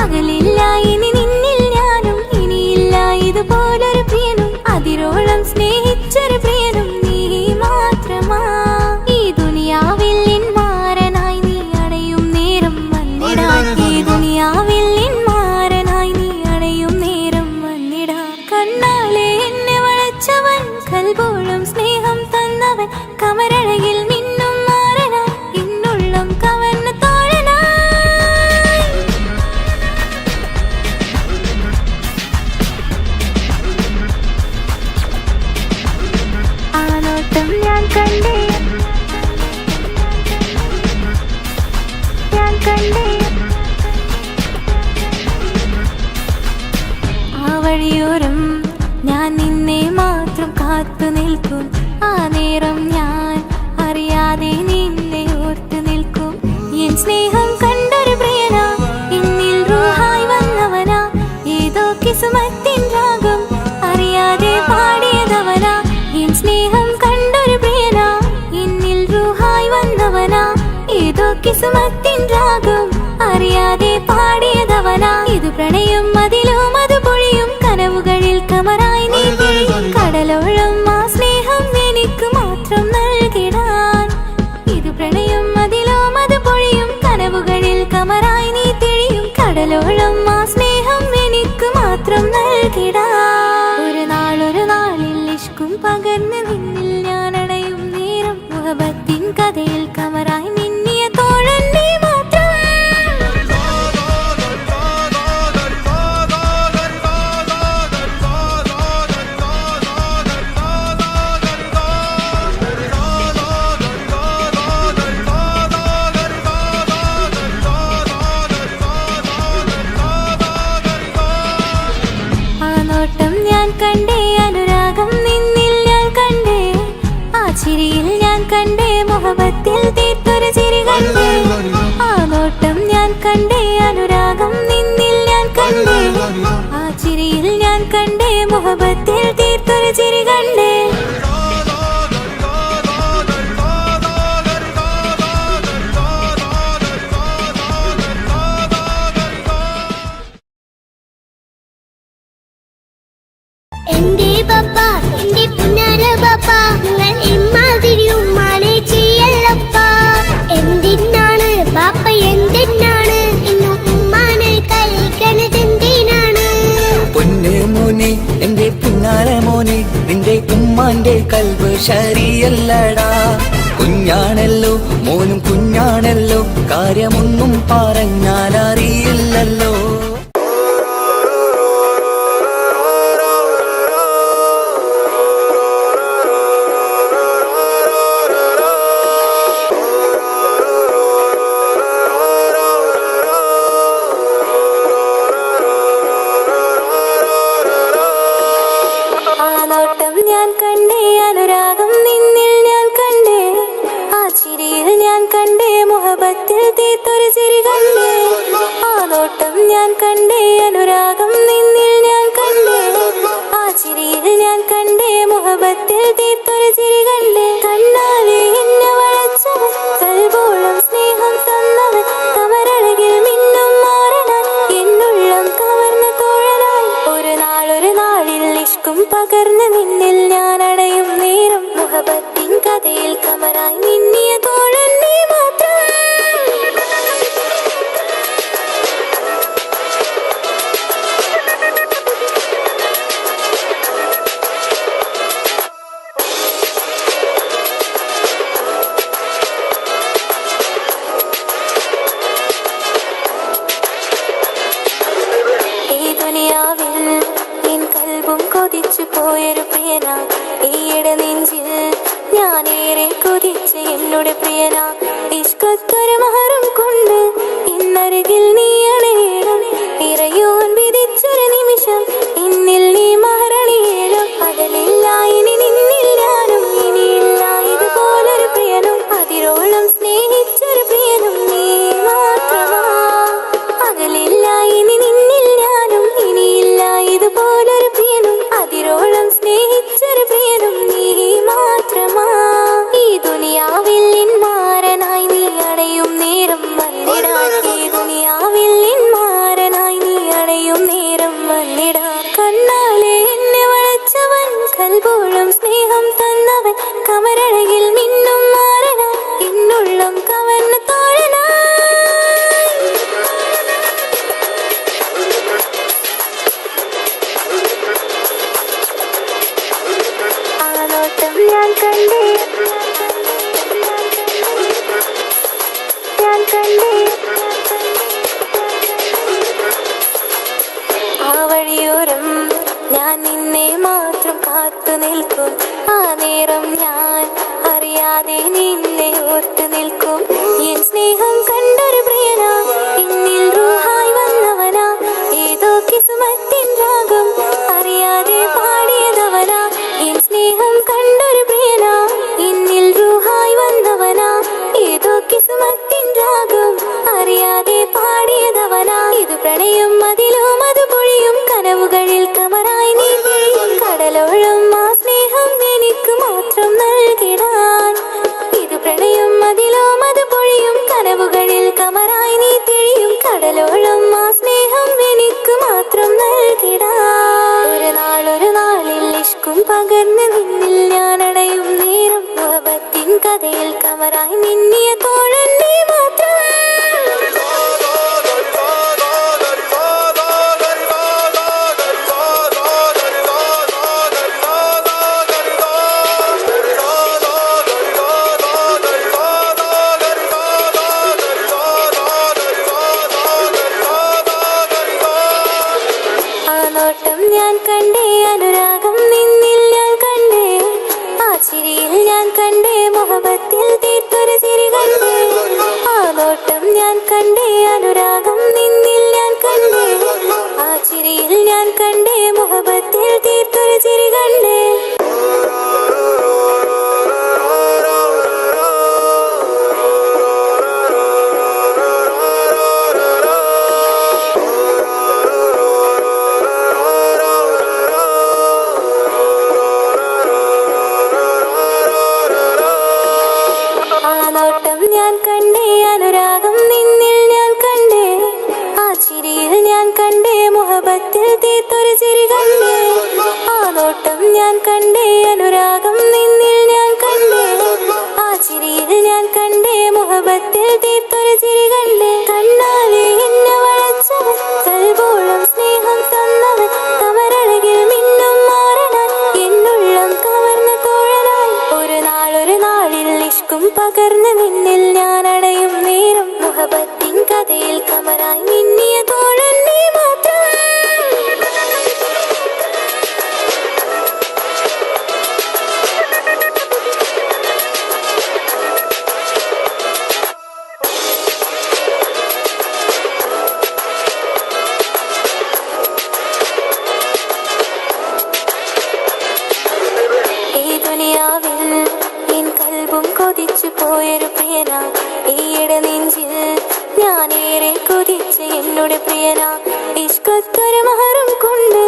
അകലില്ല ഇനി നിന്നിൽ ഞാനും ഇനിയില്ല ഇതുപോലൊരു പ്രിയനും അതിരോളം സ്നേഹിച്ചൊരു പ്രിയനും നീ മാത്രമാ ഈ ദുനിയാവിൽ മാരനായി നീ അണയും നേരം വന്നിടാ ഈ ദുനിയാവിൽ മാരനായി നീ അണയും നേരം വന്നിടാ കണ്ണാലെ എന്നെ വളച്ചവൻ കൽബോളം സ്നേഹം തന്നവൻ കമരഴകിൽ മിന്നും മാറനായി എന്നുള്ളം കവർന്ന തോഴനായി ആ നോട്ടം ഞാൻ കണ്ടേ ആ വഴിയോരം ഞാൻ നിന്നെ മാത്രം കാത്തു നിൽക്കും ആ നേരം ഞാൻ അറിയാതെ നിന്നെ ഓർത്തു നിൽക്കും എൻ സ്നേഹം കണ്ടൊരു പ്രിയന എന്നിൽ റൂഹായി വന്നവനാ ഏതോ കിസുമത്തിൻ രാഗം അറിയാതെ പാടിയതവനാ എൻ സ്നേഹം കണ്ടൊരു പ്രിയന എന്നിൽ റൂഹായി വന്നവനാ ഏതോ കിസുമത്തിൻ രാഗം അറിയാതെ പാടിയതവനാ ഇത് പ്രണയം അതിലും അത് പൊഴിയും കനവുകളിൽ കമറായി നീ തെളിയും കടലോളം ആ സ്നേഹം എനിക്ക് മാത്രം നൽകിടാൻ ഇത് പ്രണയം അതിലും അത് പൊഴിയും കനവുകളിൽ കമറായി നീ തെളിയും കടലോളം ആ സ്നേഹം എനിക്ക് മാത്രം നൽകിടാൻ ഒരു നാളിൽ ഇഷ്കും പകർന്ന് നിന്നിൽ ഞാൻ അണയും നേരം മുഹബത്തിൻ കഥയിൽ കമറായി മിന്നിയ തോഴൻ നീ മാത്രം ആ നോട്ടം ഞാൻ കണ്ടേ അനുരാഗം നിന്നിൽ ഞാൻ കണ്ടേ ആ ചിരിയിൽ ഞാൻ കണ്ടേ മുഹബത്തിൽ തീർത്തൊരു ചിരി കണ്ടേ ആ നോട്ടം ഞാൻ കണ്ടേ അനുരാഗം നിന്നിൽ ഞാൻ കണ്ടേ ആ ചിരിയിൽ ഞാൻ കണ്ടേ മുഹബത്തിൽ തീർത്തൊരു ചിരി കണ്ടേ എന്റെ പപ്പ എന്റെ പുന്നാര പപ്പ നിങ്ങൾ ഇമ്മാതിരി ഉമ്മാനെ ചെയ്യല്ലപ്പ എന്തിനാണ് പാപ്പ എന്തിനാണ് ഇന്ന് ഉമ്മാനെ കഴിക്കണത് എന്തിനാണ് പൊന്നെ മോനെ എന്റെ പിന്നാര മോനെ നിന്റെ ഉമ്മാന്റെ കൽബ് ശരിയല്ലടാ കുഞ്ഞാണല്ലോ മോനും കുഞ്ഞാണല്ലോ കാര്യമൊന്നും പറഞ്ഞാൽ അറിയില്ലല്ലോ ആ നോട്ടം ഞാൻ കണ്ടേ അനുരാഗം നിന്നിൽ ഞാൻ കണ്ടേ ആ ചിരിയിൽ ഞാൻ കണ്ടേ മുഹബത്തിൽ തീർത്തൊരു ചിരി കണ്ടേ ആ നോട്ടം ഞാൻ കണ്ടേ അനുരാഗം നിന്നിൽ ഞാൻ കണ്ടേ ആ ചിരിയിൽ ഞാൻ കണ്ടേ മുഹബത്തിൽ തീർത്തൊരു ചിരി കണ്ടേ കണ്ണാലെ എന്നെ വളച്ചവൻ കൽബോളം സ്നേഹം തന്നവൻ കമരഴകിൽ മിന്നും മാറനായി എന്നുള്ളം കവർന്ന തോഴനായി ഒരു നാളിൽ ഇഷ്കും പകർന്ന് നിന്നിൽ ഞാൻ അടയും നേരം മുഹബത്തിൻ കഥയിൽ കമറായി മിന്നിയ തോഴൻ നീ മാത്രം ഈ ദുനിയാവിൽ എൻ കൽബും കൊതിച്ചു പോയൊരു പ്രിയന ഈയിടെ നെഞ്ചിൽ ഞാനേറെ കൊതിച്ച എന്നോട് പ്രിയന ഇഷ്കത്തൊരു മഹറും കൊണ്ട് ഇന്നരികിൽ നീ അണയണം ഇറയോൻ വിധിച്ചൊരു നിമിഷം ഇന്നിൽ നീ മഹറണിയേണം അകലില്ല അറിയാതെ നിന്നെ ഓർത്തു നിൽക്കും എൻ സ്നേഹം കണ്ടൊരു പ്രിയനാ എന്നിൽ റൂഹായി വന്നവനാ ഏതോ കിസ്മത്തിൻ രാഗം അറിയാതെ പാടിയതവനാ എൻ സ്നേഹം കണ്ടൊരു പ്രിയനാ എന്നിൽ റൂഹായി വന്നവനാ ഏതോ കിസ്മത്തിൻ രാഗം അറിയാതെ പാടിയതവനാ ഇത് പ്രണയം അതിലും അത് പൊഴിയും കനവുകളിൽ കമറായി നീ പിഴിയും കടലോളം ആ സ്നേഹം എനിക്ക് മാത്രം നൽകിടാൻ ഇത് പ്രണയം അതിലും അത് പൊഴിയും കനവുകളിൽ കമറായി നീ പിഴിയും കടലോളം ആ സ്നേഹം എനിക്ക് മാത്രം നൽകിടാൻ ഒരു നാളിൽ ഇഷ്കും പകർന്ന് നിന്നിൽ ഞാൻ അണയും നേരം മുഹബത്തിൻ കഥയിൽ കമറായി മിന്നിയ തോഴൻ നീ മാത്രം ഞാൻ കണ്ടേ അനുരാഗം നിന്നിൽ ഞാൻ കണ്ടേ ആ ചിരിയിൽ ഞാൻ കണ്ടേ മുഹബത്തിൽ തീർത്തൊരു ചിരി കണ്ടേ ആ നോട്ടം ഞാൻ കണ്ടേ അനുരാഗം നിന്നിൽ ഞാൻ കണ്ടേ ആ ചിരിയിൽ ഞാൻ കണ്ടേ മുഹബത്തിൽ തീർത്തൊരു ചിരി കണ്ടേ ഞാൻ കണ്ടേ അനുരാഗം നിന്നിൽ ഞാൻ കണ്ടേ ആ ചിരിയിൽ ഞാൻ കണ്ടേ മുഹബത്തിൽ തീർത്തൊരു ചിരി കണ്ടേ ആ നോട്ടം ഞാൻ കണ്ടേ അനുരാഗം നിന്നിൽ ഞാൻ കണ്ടേ ആ ചിരിയിൽ ഞാൻ കണ്ടേ മുഹബത്തിൽ തീർത്തൊരു ചിരി കണ്ടേ കണ്ണാലെ എന്നെ വളച്ചവൻ കൽബോളം സ്നേഹം തന്നവൻ കമരഴകിൽ മിന്നും മാറനാൻ എന്നുള്ളം കവർന്ന തോഴനായി ഒരു നാളിൽ ഇഷ്കും പകർന്ന് നിന്നിൽ ഞാൻ അടയും നേരം മുഹബത്തിൻ കഥയിൽ കമറായി മിന്നിയ തോഴൻ നീ മാത്രം ഈ ദുനിയാവിൽ എൻ കൽബും കൊതിച്ചു പോയൊരു പ്രിയനാ ഈയിടെ നെഞ്ചിൽ ഞാനേറെ കൊതിച്ച് എന്നോട് പ്രിയനാ ഇഷ്കത്തൊരു മഹറും കൊണ്ട്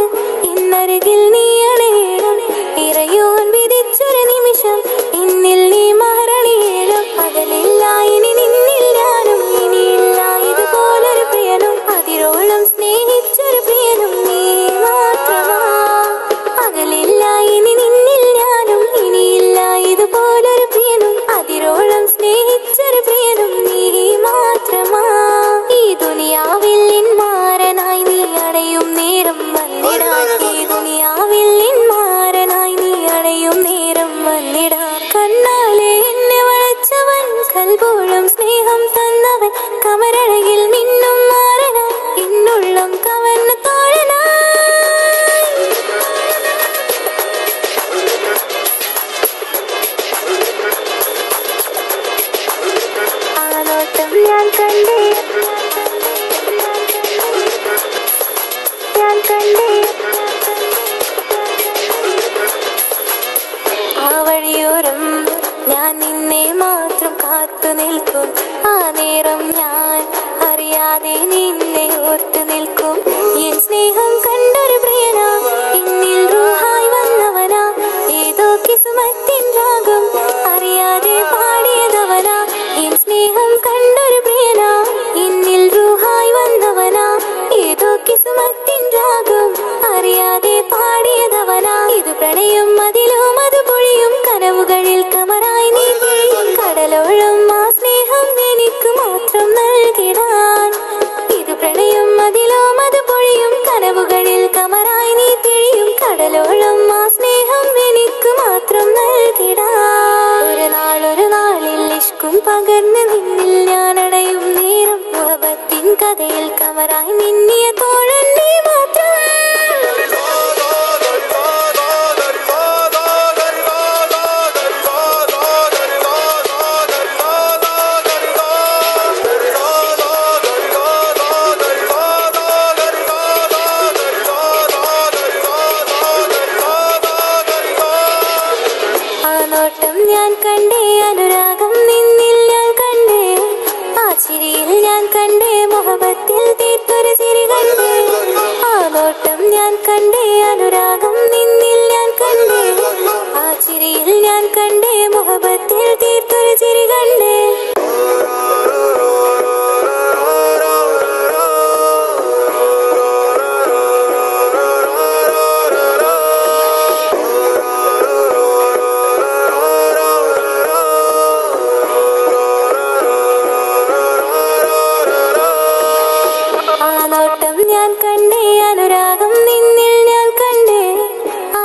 ഇന്നരികിൽ നീ അണയണം ഇറയോൻ വിധിച്ചൊരു നിമിഷം എന്നിൽ നീ മഹറണിയേണം പകലില്ല ഇനി നിന്നിൽ ഞാനും ഇനിയില്ല ഇതുപോലൊരു പ്രിയനും അതിരോളം സ്നേഹിച്ചൊരു പ്രിയനും നീ മാത്രമാ പകലില്ല ഇനി നിന്നിൽ ഞാനും ഇനിയില്ല ഇതുപോലൊരു പ്രിയനും അതിരോളം സ്നേഹിച്ചൊരു പ്രിയനും നീ മാത്രമാ ഈ ദുനിയാവിൽ മാരനായി നീ അടയും നേരം വന്നിടാൻ ഈ ദുനിയാവിൽ മാരനായി നീ അടയും നേരം വന്നിടാൻ കണ്ണാലെ എന്നെ വളച്ചവൻ കൽബോളം സ്നേഹം തന്നവൻ കമരഴകിൽ മിന്നും മാറനാൻ എന്നുള്ളം കവർന്ന തോഴനായി ഞാൻ കണ്ടേ ആ വഴിയോരം ഞാൻ നിന്നെ മാത്രം കാത്തു നിൽക്കും ആ നേരം ഞാൻ അറിയാതെ നിന്നെ ഓർത്തു നിൽക്കും എൻ സ്നേഹം കണ്ടൊരു പ്രിയനാ എന്നിൽ റൂഹായി വന്നവനാ ഏതോ കിസ്മത്തിൻ രാഗം അറിയാതെ പാടിയതവനാ എൻ സ്നേഹം കണ്ടൊരു പ്രിയനാ എന്നിൽ റൂഹായി വന്നവനാ ഏതോ കിസ്മത്തിൻ രാഗം അറിയാതെ പാടിയതവനാ ഇത് പ്രണയം അതിലും അത് പൊഴിയും കനവുകളിൽ കമറായി നീ പിഴിയും കടലോളം ആ സ്നേഹം എനിക്ക് മാത്രം നൽകിടാൻ ഇത് പ്രണയം അതിലും അത് പൊഴിയും കനവുകളിൽ കമറായി നീ പിഴിയും കടലോളം ആ സ്നേഹം എനിക്ക് മാത്രം നൽകിടാൻ ഒരു നാളിൽ ഇഷ്കും പകർന്ന് നിന്നിൽ ഞാൻ അടയും നേരം മുഹബത്തിൻ കഥയിൽ കമറായി മിന്നിയ തോഴൻ നീ മാത്രം ഞാൻ കണ്ടേ അനുരാഗം നിന്നിൽ ഞാൻ കണ്ടേ ആ ചിരിയിൽ ഞാൻ കണ്ടേ മുഹബത്തിൽ തീർത്തൊരു ചിരി കണ്ടേ ആ നോട്ടം ഞാൻ കണ്ടേ അനുരാഗം നിന്നിൽ ഞാൻ കണ്ടേ ആ ചിരിയിൽ ഞാൻ കണ്ടേ മുഹബത്തിൽ തീർത്തൊരു ചിരി കണ്ടേ ആ നോട്ടം ഞാൻ കണ്ടേ അനുരാഗം നിന്നിൽ ഞാൻ കണ്ടേ ആ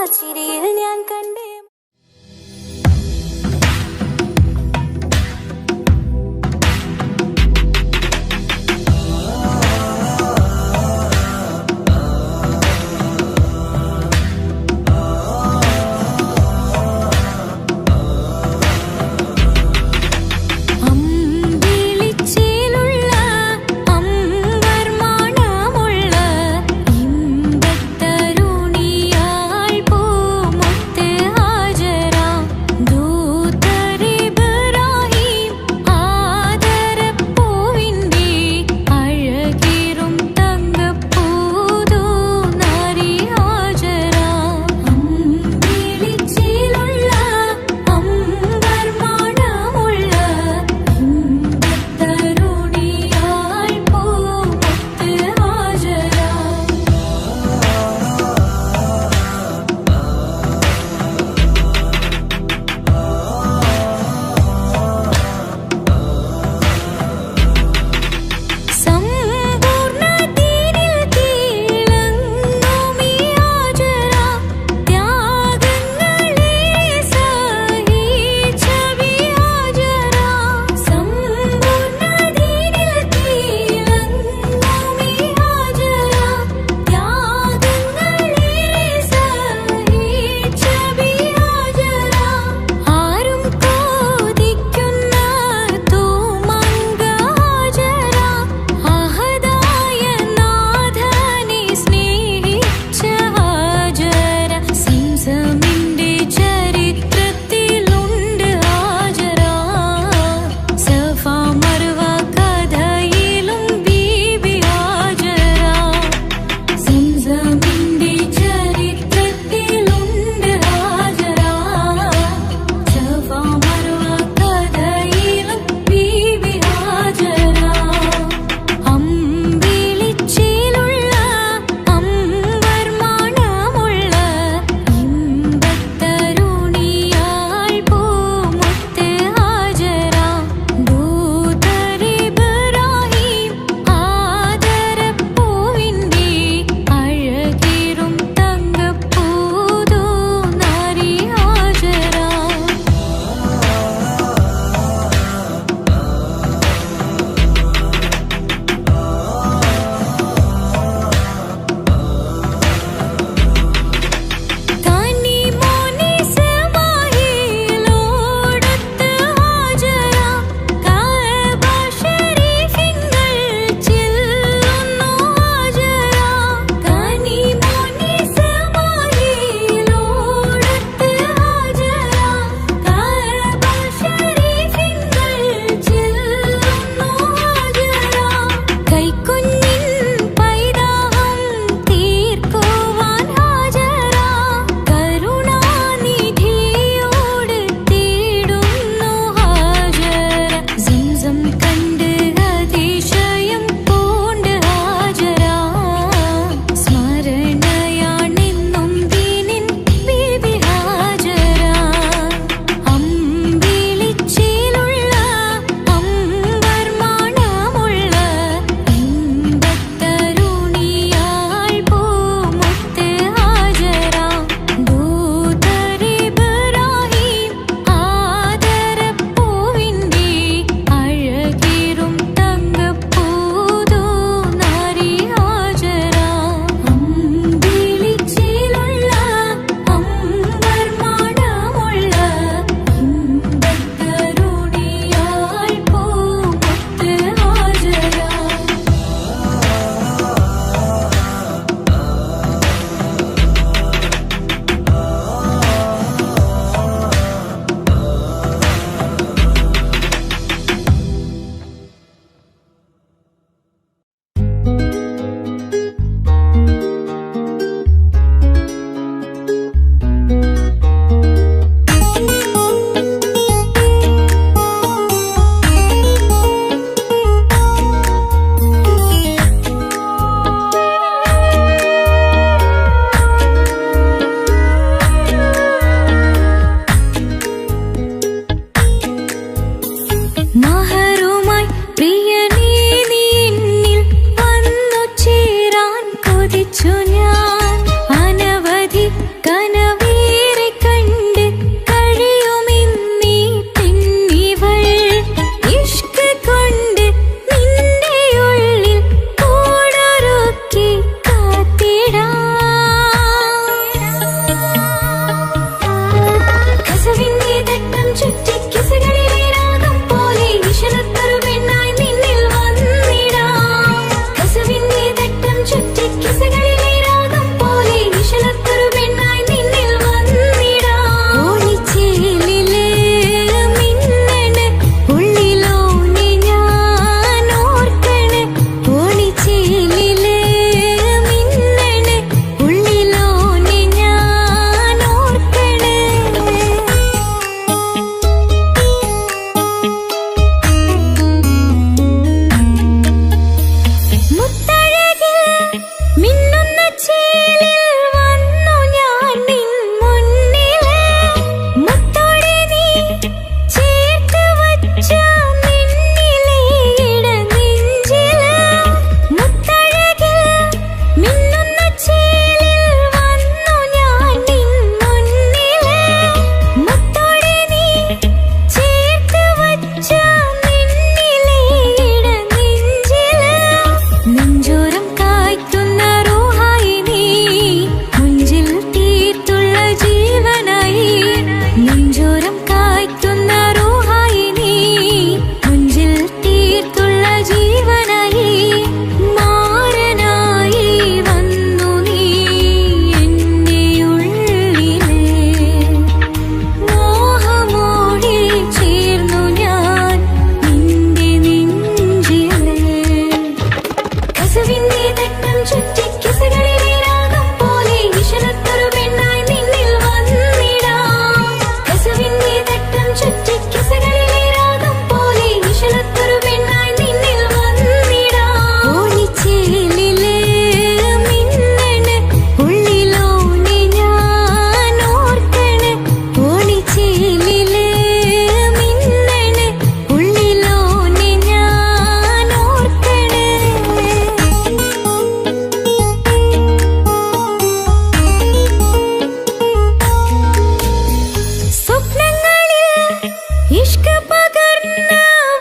ഇഷ്ക പകർന്ന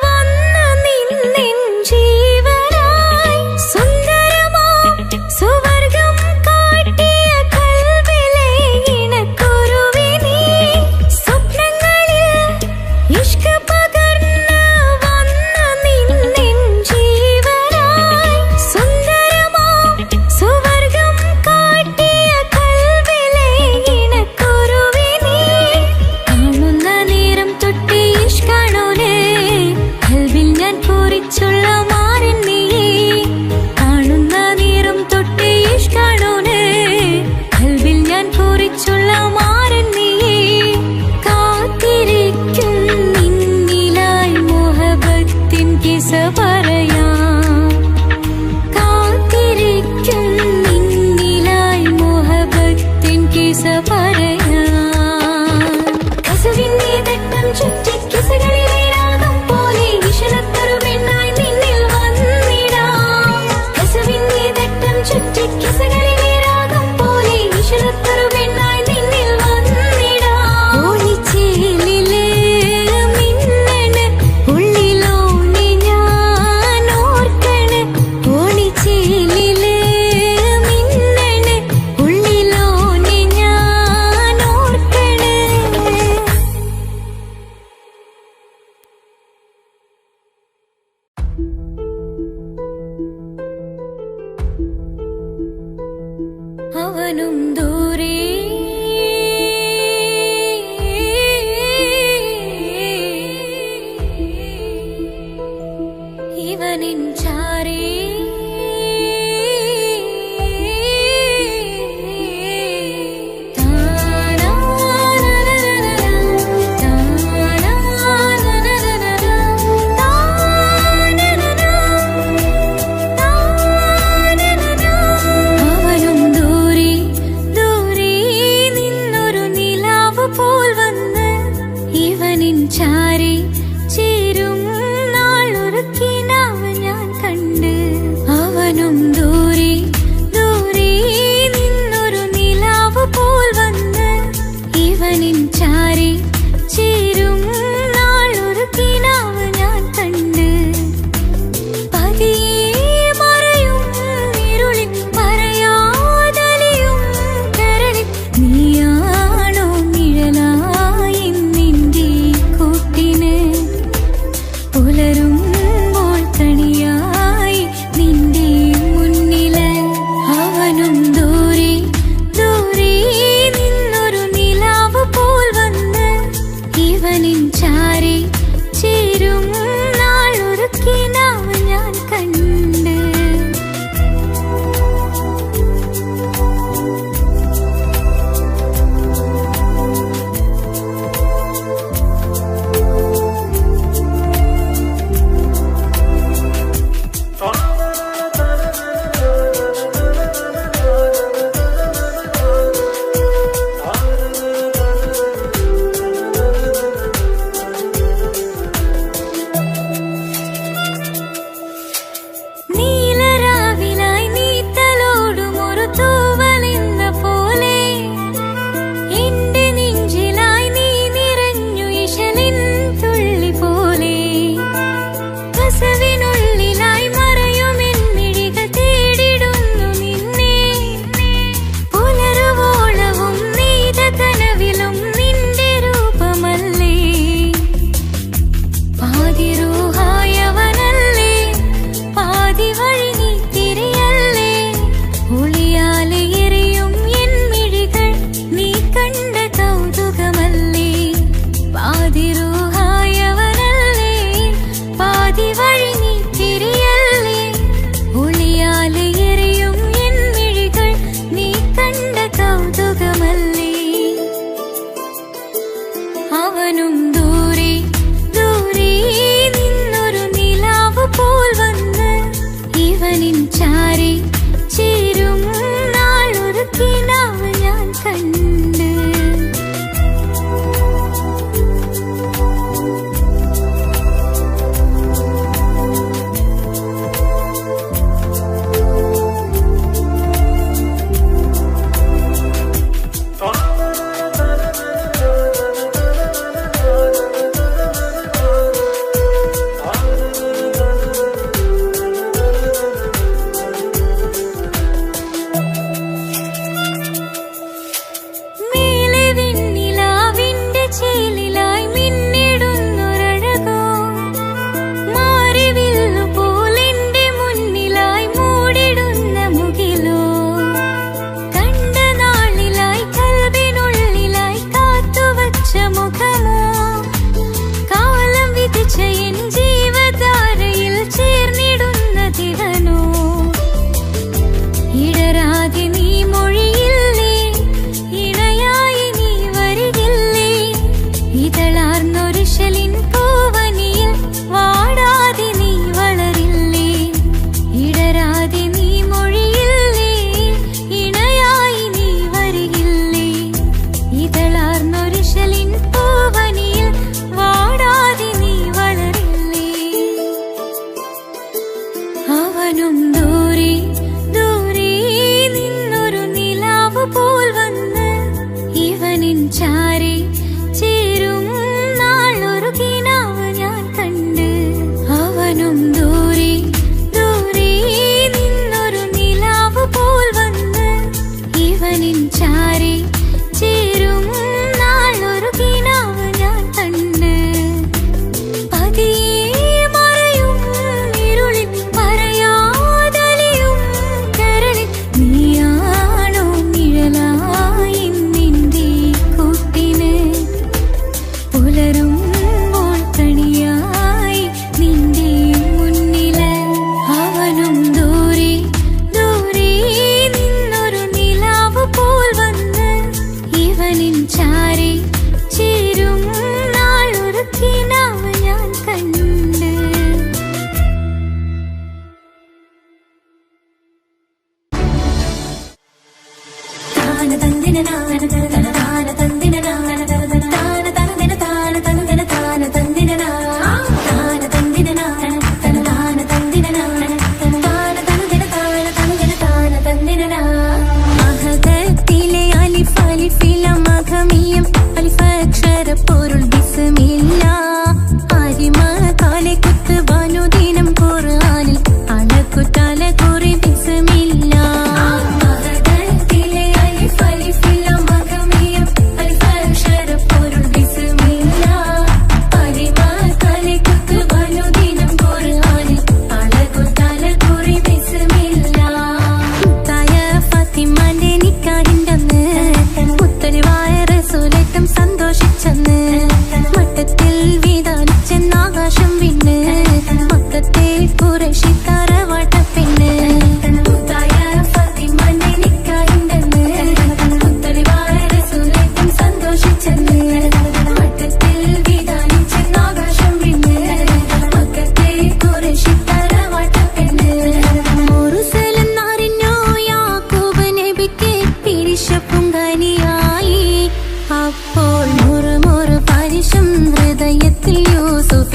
വന്ന നിന്നിൻ ജീവനായി സുന്ദരമോ സുവർഗം കാട്ടിയ കൽവിലെ ഇണക്കുരുവിനീ സ്വപ്നങ്ങളിൽ ഇഷ്ക പകർന്ന വന്ന നിന്നിൻ ജീവനായി സുന്ദരമോ സുവർഗം കാട്ടിയ കൽവിലെ ഇണക്കുരുവിനീ കാണുന്ന നേരം തൊട്ടേ ഇഷ്കാണോലേ കൽവിൽ ഞാൻ പൂരിച്ചുള്ള മാരൻ നീയേ കാണുന്ന നേരം തൊട്ടേ ഇഷ്കാണോലേ കൽവിൽ ഞാൻ പൂരിച്ചുള്ള മാരൻ നീയേ കാത്തിരിക്കും നിന്നിലായി മുഹബത്തിൻ കിസ പറയാം കാത്തിരിക്കും നിന്നിലായി മുഹബത്തിൻ കിസ പറയാം കസവിന്റെ തട്ടം ചുറ്റി കിസകളിലെ രാഗം പോലെ ഇശലത്തൊരു പെണ്ണായി നിന്നിൽ വന്നിടാം കസവിന്റെ തട്ടം ചുറ്റി കിസകളിലെ രാഗം പോലെ ഇശലത്തൊരു പെണ്ണായി നിന്നിൽ വന്നിടാം ഓണിച്ചേലിലെ മിന്നണ് ഉള്ളിലോണി ഞാൻ ഓർക്കണ് ഓണിച്ചേലിലെ മിന്നണ് ഉള്ളിലോണി ഞാൻ ഓർക്കണ് അവനും ദൂരെ ഇവനിൻ ചാരേ അവനും ദൂരെ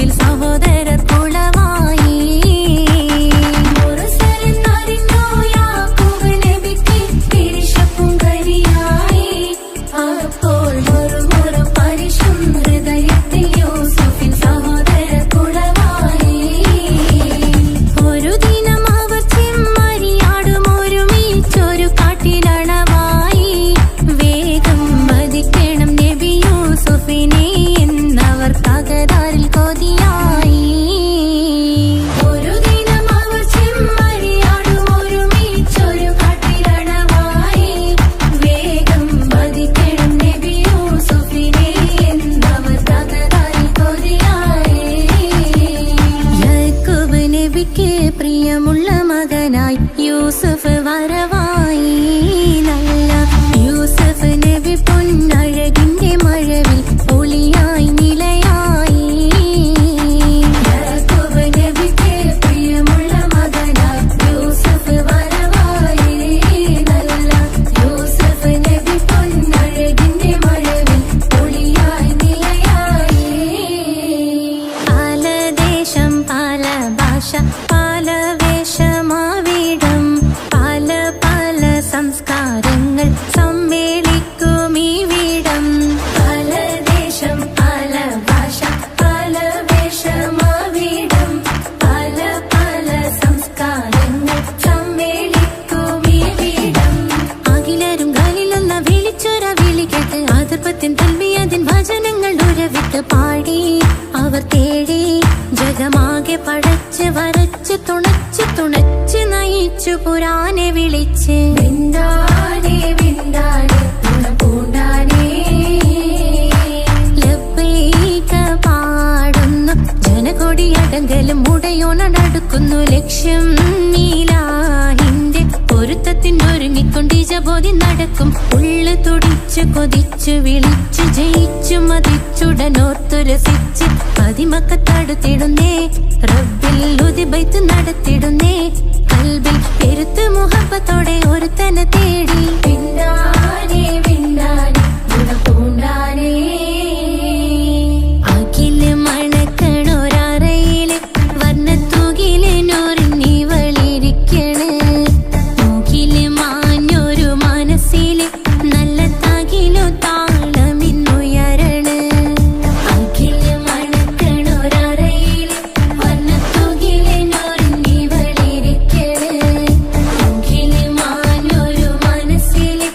യൂസുഫിൽ സഹോദരർ കുളമായി. മുർസലെന്നറിഞ്ഞോ യാക്കൂബ് നബിക്ക് പിരിശപ്പും കരിയായി. അപ്പോൾ മുറുമുറു പരിശും ഹൃദയത്തിൽ യൂസുഫിൽ സഹോദരർ കുളമായി. ഒരു ദിനം അവർ ചെമ്മരിയാടും ഒരുമിച്ചൊരു കാട്ടിലണവായി. വേഗം വധിക്കണം നബി യൂസുഫിനെ എന്നവർ തകരാറിൽ കൊതിയായി. ഒരു ദിനം അവർ ചെമ്മരിയാടും ഒരുമിച്ചൊരു കാട്ടിലണവായി. വേഗം വധിക്കണം നബി യൂസുഫിനെ എന്നവർ തകരാറിൽ കൊതിയായി. യാക്കൂബ് നബിക്ക് പ്രിയമുള്ള മകനായി യൂസുഫ് വരവായി. നല്ല യൂസുഫ് നബി പൊന്നഴകിന്റെ മഴവിൽ ഒളിയായി നിലയായി. യാക്കൂബ് നബിക്ക് പ്രിയമുള്ള മകനായി യൂസുഫ് വരവായി. നല്ല യൂസുഫ് നബി പൊന്നഴകിന്റെ മഴവിൽ ഒളിയായി നിലയായി. പല ദേശം പല ഭാഷ പല വേഷമാവിടം പല പല സംസ്കാരങ്ങൾ സമ്മേളിക്കും ഈ വീടം. പല ദേശം പല ഭാഷ പല വേഷമാവിടം പല പല സംസ്കാരങ്ങൾ സമ്മേളിക്കും ഈ വീടം. അഖിലരും ഖലീലുള്ള വിളിച്ചൊര വിളി കേട്ട് അതിർപ്പത്തിൻ തൽബിയത്തിൻ വചനങ്ങൾ ഉരവിട്ട് പാടി അവർ തേടി. ജഗമാകെ പടച്ച് വരച്ച് തുണച്ച് തുണച്ച് നയിച്ചു പുരാനെ വിളിച്ച്. വിണ്ടാനെ വിണ്ടാനെ പൂണ്ടാനെ ലബ്ബൈക പാടുന്നു ജനകൊടിയടങ്കലും മുടയോണടുക്കുന്നു. ലക്ഷ്യം നീലാഹിന്റെ പൊരുത്തത്തിനൊരുങ്ങിക്കൊണ്ടിജബോധി നടക്കും. ഉള്ളു തുടിച്ചു കൊതിച്ചു വിളിച്ചു ജയിച്ചു മതിച്ചുടനോർത്തു രസിച്ച് പതിമക്കത്തടുത്തിടുന്നേ. റബ്ബിൽ ഉദിബൈത്ത് നടത്തിടുന്നേ. കൽബിൽ പെരുത്ത് മുഹബത്തോടെ ഒരുത്തനെ തേടി. വിണ്ടാനെ വിണ്ടാനെ പൂണ്ടാനെ അഖില് മണക്കണൊരറയില് വർണ്ണത്തൂകില് നൂറിഞ്ഞി വളിരിക്കണ്. മൂക്കില് മാഞ്ഞൊരു മനസ്സില് നല്ല തകിലു താളമിന്നുയരണ. അഖില് മണക്കണൊരറയില് വർണ്ണത്തൂകില് നൂറിഞ്ഞി വളിരിക്കണ്. മൂക്കില് മാഞ്ഞൊരു മനസ്സില്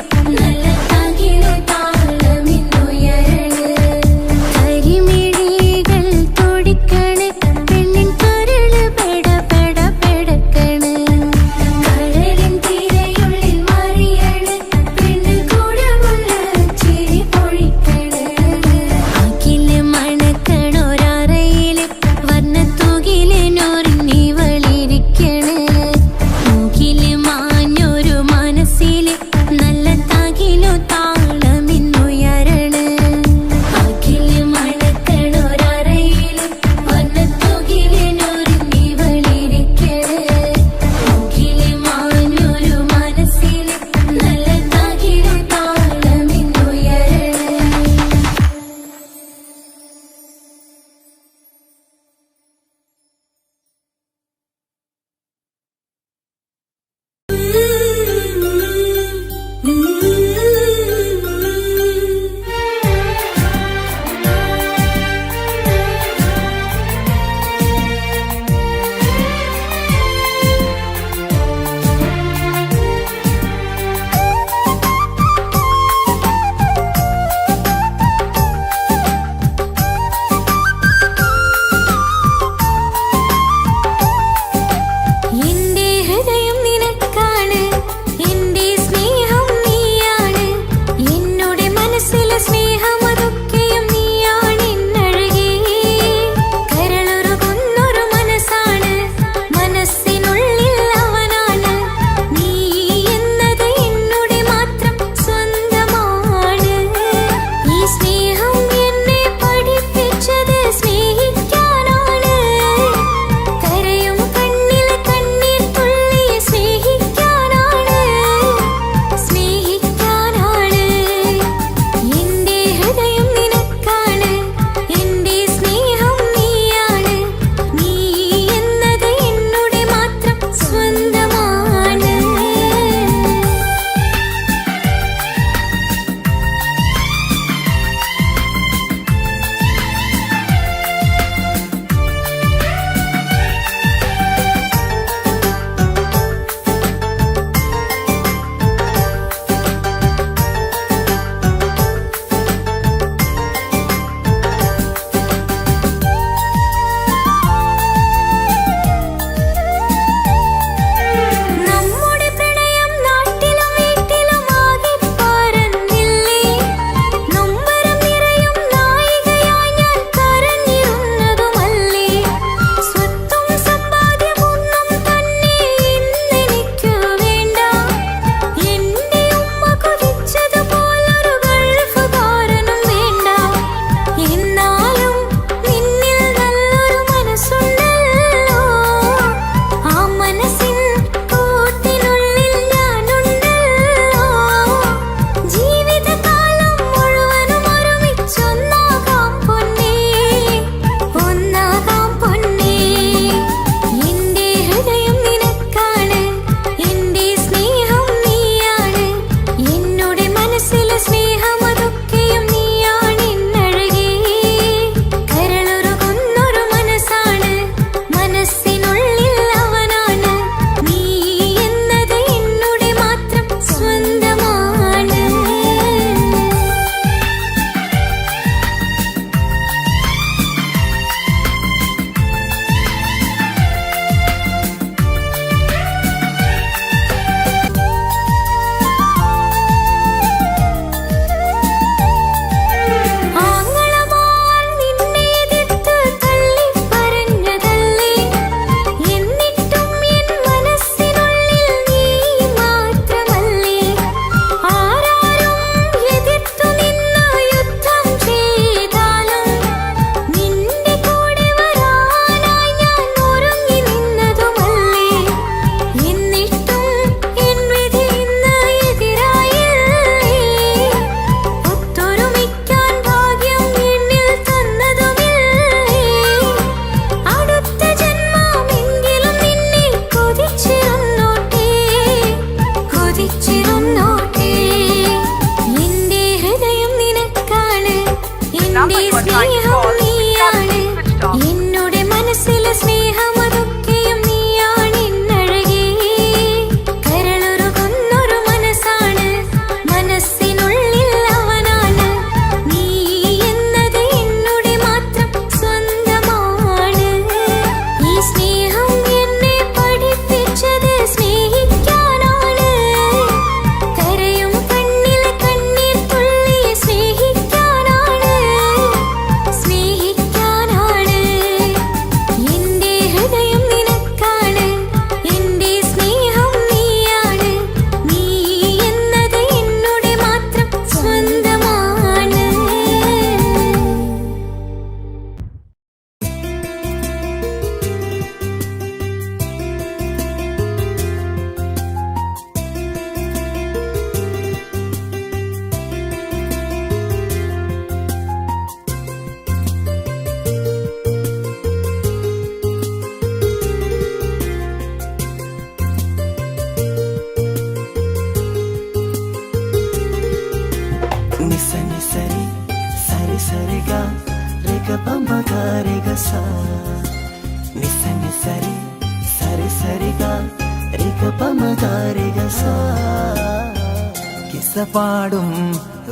കിസ്സ പാടും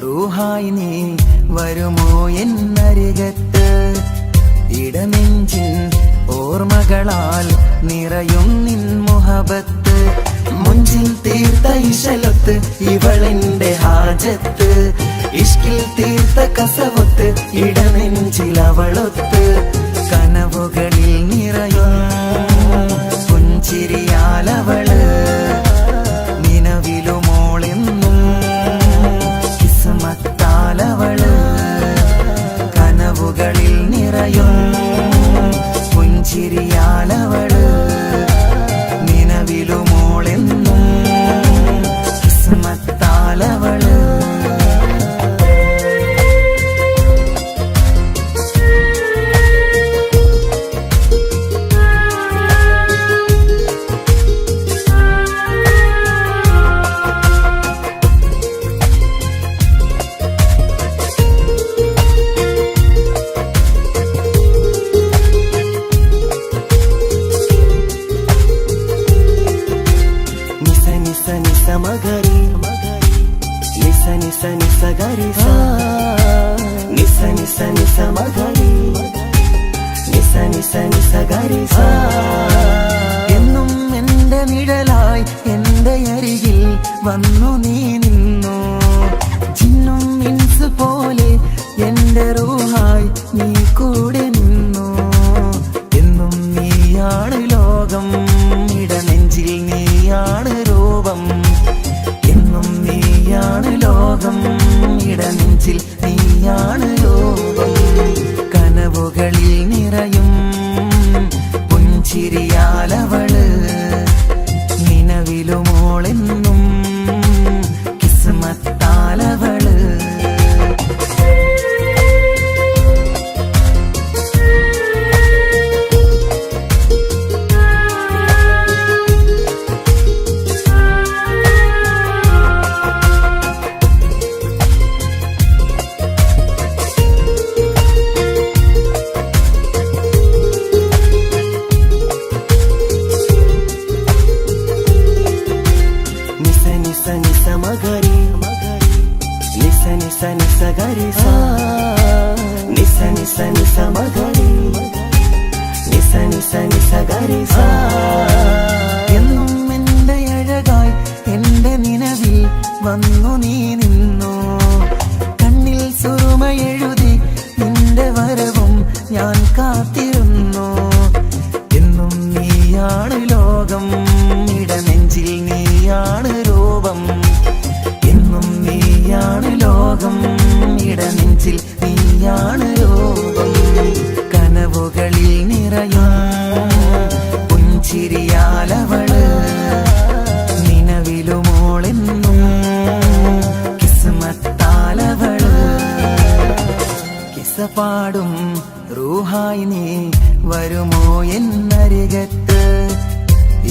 റൂഹായി നീ വരുമോ എന്നരികത്ത് ഇടനെഞ്ചിൻ ഓർമ്മകളാൽ നിറയും നിൻ മുഹബത്ത് മുഞ്ചിൽ തീർത്ത ഇശലൊത്ത് ഇവളെന്റെ ഹാജത്ത് ഇഷ്കിൽ തീർത്ത കസവൊത്ത് ഇടനെഞ്ചിലവളൊത്ത് കനവുകളിൽ നിറയും പുഞ്ചിരിയാലവള് നിലവിലുമോളെന്നും കിസ്മത്താലവള് കനവുകളിൽ നിറയും പുഞ്ചിരിയാലവള് നിലവിലുമോളെന്നും കിസ്മത്താലവള് എന്നും എന്റെ നിഴലായി എന്റെ അരികിൽ വന്നു നീ നിന്നു ജിന്നും ഇൻസ് പോലെ എന്റെ റൂഹായി നീ കൂടെ നിന്നു എന്നും നീയാണ് ലോകം ഇടനെഞ്ചിൽ നീയാണ് രൂപം എന്നും നീയാണ് ലോകം ഇടനെഞ്ചിൽ നീയാണ് രൂപം കനവുകളിൽ നിറയും പുഞ്ചിരിയാലവള് നിലവിലുമോളെന്നും കിസ്മത്താലവള് എന്നും എന്റെ അഴകായി എന്റെ നിലവിൽ വന്നു നീ നിന്നു കണ്ണിൽ സുറുമയെഴുതി നിന്റെ വരവും ഞാൻ കാത്തിരുന്നു എന്നും നീയാണ് ലോകം ഇടനെഞ്ചിൽ നീയാണ് രൂപം എന്നും നീയാണ് ലോകം ഇടനെഞ്ചിൽ നീയാണ് രൂപം കനവുകളിൽ നിറയും പുഞ്ചിരിയാലവള് നിലവിലുമോളെന്നും കിസ്മത്താലവള് കിസ്സ പാടും റൂഹായി നീ വരുമോ എന്നരികത്ത്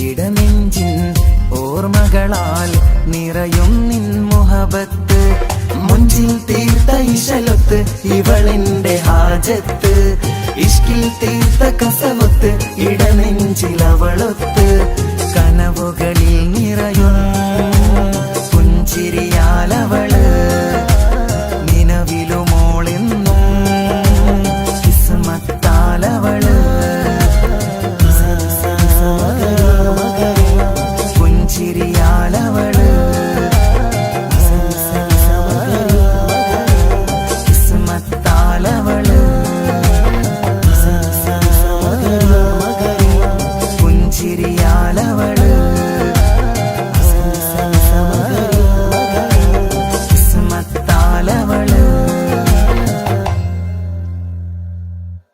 ഇടനെഞ്ചിൻ ഓർമ്മകളാൽ നിറയും നിൻ മുഹബത്ത് മുഞ്ചിൽ തീർത്ത ഇശലൊത്ത് ഇവളെന്റെ ഹാജത്ത് ഇഷ്കിൽ തീർത്ത കസവൊത്ത് ഇടനെഞ്ചിലവളൊത്ത് കനവുകളിൽ നിറയും